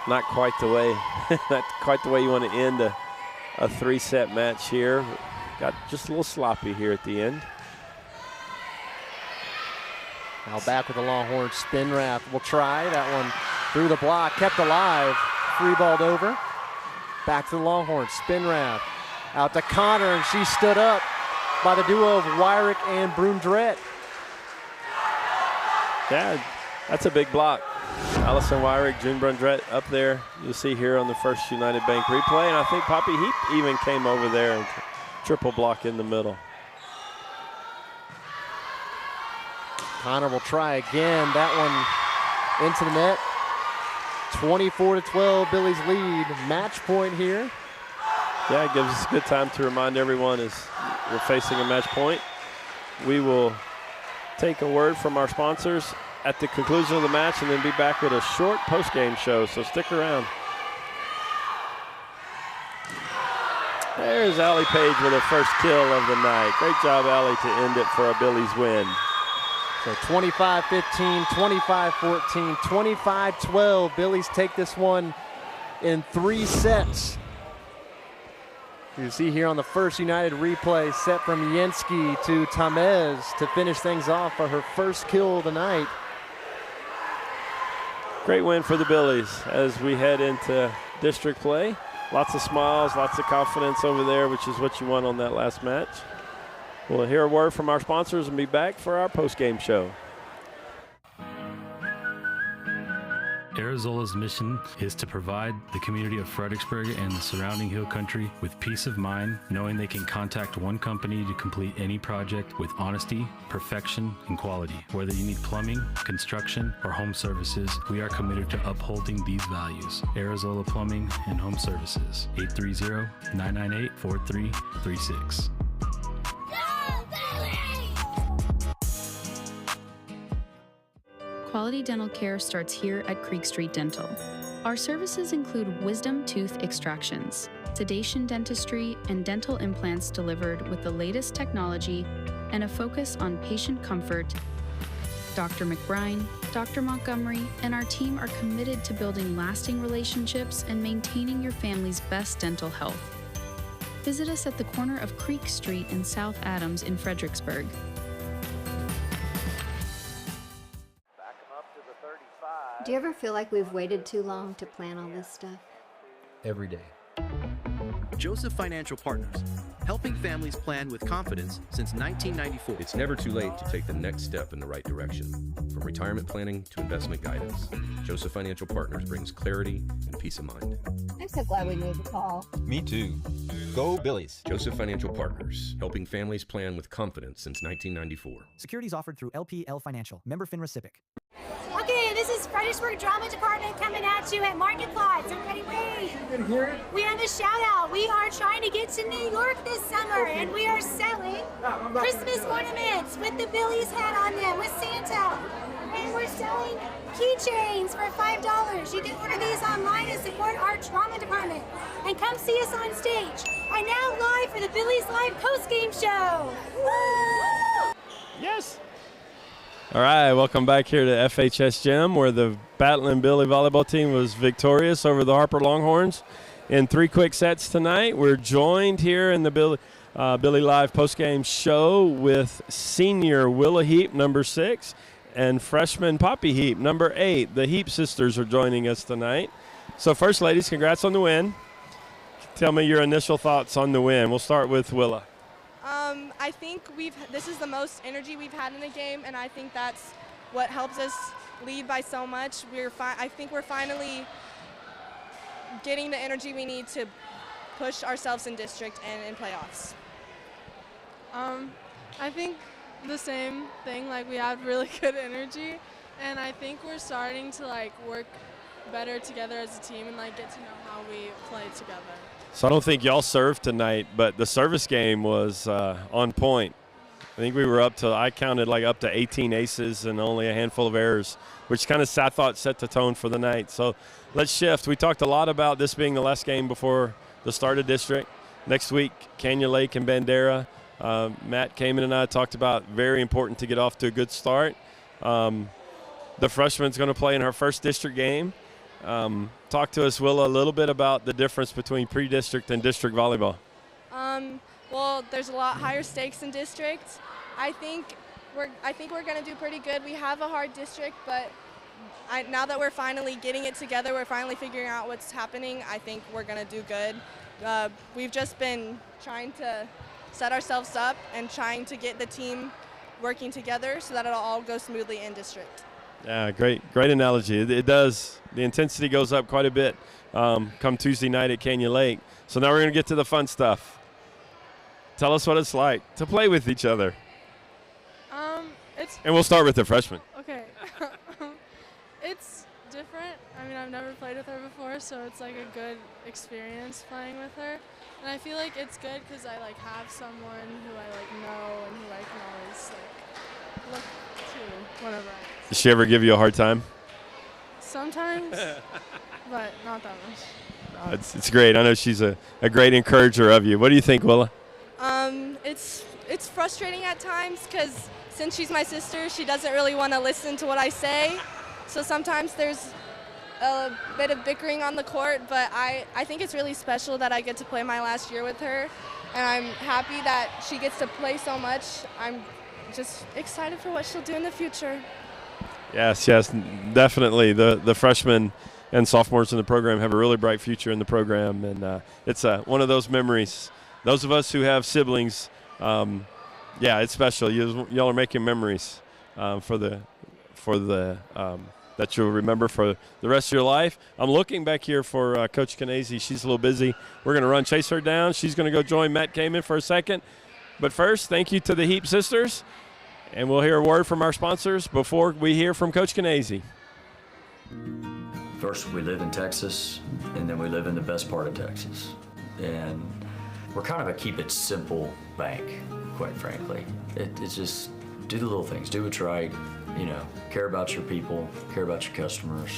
not quite the way you want to end a 3-set match here. Got just a little sloppy here at the end.
Now back with the Longhorns. Spinrath will try that one through the block, kept alive, free balled over. Back to the Longhorns. Spinrath out to Connor, and she stood up by the duo of Wyrick and Brundrett.
Yeah, that's a big block. Allison Wyrick, June Brundrett up there. You'll see here on the First United Bank replay, and I think Poppy Heap even came over there and triple block in the middle.
Connor will try again. That one into the net. 24-12, Billy's lead. Match point here.
Yeah, it gives us a good time to remind everyone as we're facing a match point. We will take a word from our sponsors at the conclusion of the match and then be back with a short post-game show, so stick around. There's Allie Page with her first kill of the night. Great job, Allie, to end it for a Billy's win.
So 25-15, 25-14, 25-12. Billies take this one in 3 sets. You see here on the First United replay, set from Yenski to Tamez to finish things off for her first kill of the night.
Great win for the Billies as we head into district play. Lots of smiles, lots of confidence over there, which is what you want on that last match. We'll hear a word from our sponsors and be back for our post-game show.
Arizola's mission is to provide the community of Fredericksburg and the surrounding hill country with peace of mind, knowing they can contact one company to complete any project with honesty, perfection, and quality. Whether you need plumbing, construction, or home services, we are committed to upholding these values. Arizola Plumbing and Home Services, 830-998-4336.
Quality dental care starts here at Creek Street Dental. Our services include wisdom tooth extractions, sedation dentistry, and dental implants delivered with the latest technology and a focus on patient comfort. Dr. McBride, Dr. Montgomery, and our team are committed to building lasting relationships and maintaining your family's best dental health. Visit us at the corner of Creek Street and South Adams in Fredericksburg.
Do you ever feel like we've waited too long to plan all this stuff?
Every day.
Joseph Financial Partners, helping families plan with confidence since 1994.
It's never too late to take the next step in the right direction. From retirement planning to investment guidance, Joseph Financial Partners brings clarity and peace of mind.
I'm so glad we made the call.
Me too. Go Billies. Joseph Financial Partners, helping families plan with confidence since 1994.
Securities offered through LPL Financial, member FINRA SIPC.
Okay, this is Fredericksburg Drama Department coming at you at Market Plots. Everybody wait. You can hear it? We have a shout out. We are trying to get to New York this summer, and we are selling Christmas ornaments with the Billy's hat on them with Santa. And we're selling keychains for $5. You can order these online and support our drama department. And come see us on stage. And now live for the Billies.Live post-game show. Woo!
Yes. All right, welcome back here to FHS Gym, where the Battling Billy volleyball team was victorious over the Harper Longhorns in 3 quick sets tonight. We're joined here in the Billy.Live postgame show with senior Willa Heap, number 6, and freshman Poppy Heap, number 8. The Heap sisters are joining us tonight. So first, ladies, congrats on the win. Tell me your initial thoughts on the win. We'll start with Willa.
I think this is the most energy we've had in a game, and I think that's what helps us lead by so much. I think we're finally getting the energy we need to push ourselves in district and in playoffs.
I think the same thing. Like, we have really good energy, and I think we're starting to work better together as a team and get to know how we play together.
So I don't think y'all served tonight, but the service game was on point. I think we were I counted up to 18 aces and only a handful of errors, which kind of, I thought, set the tone for the night. So let's shift. We talked a lot about this being the last game before the start of district. Next week, Canyon Lake and Bandera. Matt Kaman and I talked about very important to get off to a good start. The freshman's going to play in her first district game. Talk to us, Willa, a little bit about the difference between pre-district and district volleyball.
Well, there's a lot higher stakes in district. I think we're going to do pretty good. We have a hard district, but now that we're finally getting it together, we're finally figuring out what's happening, I think we're going to do good. We've just been trying to set ourselves up and trying to get the team working together so that it'll all go smoothly in district.
Yeah, great analogy. It does. The intensity goes up quite a bit come Tuesday night at Canyon Lake. So now we're going to get to the fun stuff. Tell us what it's like to play with each other. And we'll start with the freshmen.
Okay. It's different. I mean, I've never played with her before, so it's like a good experience playing with her. And I feel like it's good because I like have someone who I like know and who I can always like look to whenever I.
Does she ever give you a hard time?
Sometimes, but not that much.
It's great. I know she's a great encourager of you. What do you think, Willa?
It's frustrating at times because since she's my sister, she doesn't really want to listen to what I say. So sometimes there's a bit of bickering on the court, but I think it's really special that I get to play my last year with her, and I'm happy that she gets to play so much. I'm just excited for what she'll do in the future.
Yes, definitely. The freshmen and sophomores in the program have a really bright future in the program, and it's one of those memories. Those of us who have siblings, it's special. Y'all are making memories for the that you'll remember for the rest of your life. I'm looking back here for Coach Kanese. She's a little busy. We're going to chase her down. She's going to go join Matt Kaman for a second. But first, thank you to the Heap sisters. And we'll hear a word from our sponsors before we hear from Coach Kanese.
First, we live in Texas, and then we live in the best part of Texas. And we're kind of a keep it simple bank, quite frankly. It's just do the little things, do what's right, care about your people, care about your customers.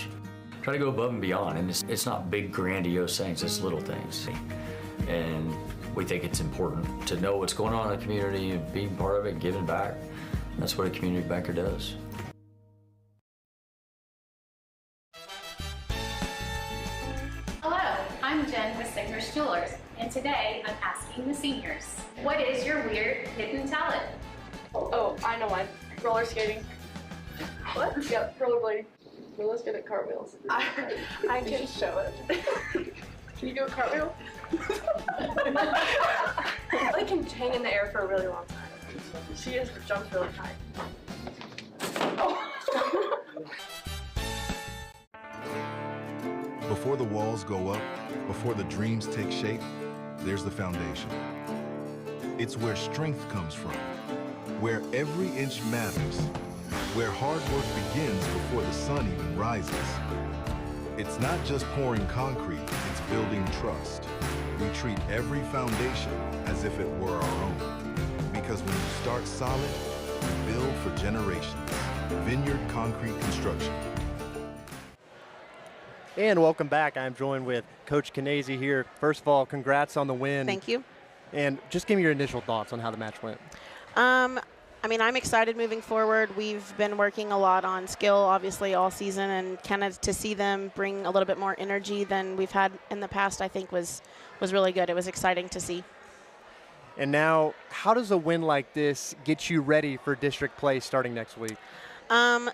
Try to go above and beyond, and it's not big grandiose things, it's little things. And we think it's important to know what's going on in the community and being part of it and giving back. That's what a community banker does.
Hello, I'm Jen with Signer's Jewelers, and today I'm asking the seniors, what is your weird hidden talent?
Oh, I know one. Roller skating. What? Yep, rollerblading. Willa's good at cartwheels. I can show it. Can you do a cartwheel? I can hang in the air for a really long time. She jumps really high. Oh.
Before the walls go up, before the dreams take shape, there's the foundation. It's where strength comes from, where every inch matters, where hard work begins before the sun even rises. It's not just pouring concrete, it's building trust. We treat every foundation as if it were our own. Because when you start solid, you build for generations. Vineyard Concrete Construction.
And welcome back. I'm joined with Coach Kanese here. First of all, congrats on the win.
Thank you.
And just give me your initial thoughts on how the match went.
I mean, I'm excited moving forward. We've been working a lot on skill, obviously, all season, and kind of to see them bring a little bit more energy than we've had in the past, I think was really good. It was exciting to see.
And now, how does a win like this get you ready for district play starting next week?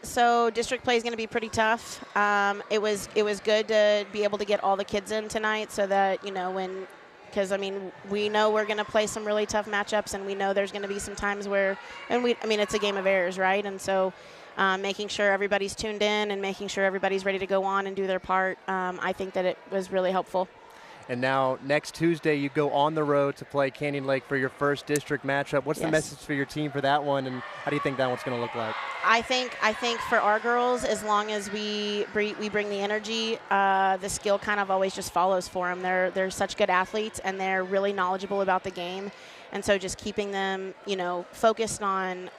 So district play is going to be pretty tough. It was good to be able to get all the kids in tonight so that, because, I mean, we know we're going to play some really tough matchups, and we know there's going to be some times where, it's a game of errors, right? And so making sure everybody's tuned in and making sure everybody's ready to go on and do their part, I think that it was really helpful.
And now next Tuesday you go on the road to play Canyon Lake for your first district matchup. What's the message for your team for that one, and how do you think that one's going to look like?
I think for our girls, as long as we bring the energy, the skill kind of always just follows for them. They're such good athletes, and they're really knowledgeable about the game. And so just keeping them, focused on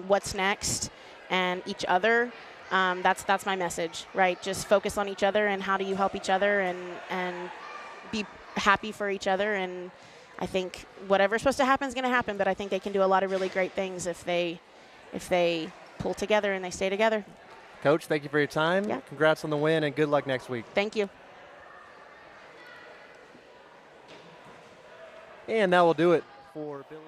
what's next and each other, that's my message, right? Just focus on each other and how do you help each other and be happy for each other. And I think whatever's supposed to happen is going to happen, but I think they can do a lot of really great things if they pull together and they stay together.
Coach, thank you for your time.
Yeah.
Congrats on the win, and good luck next week.
Thank you.
And that will do it for Billy.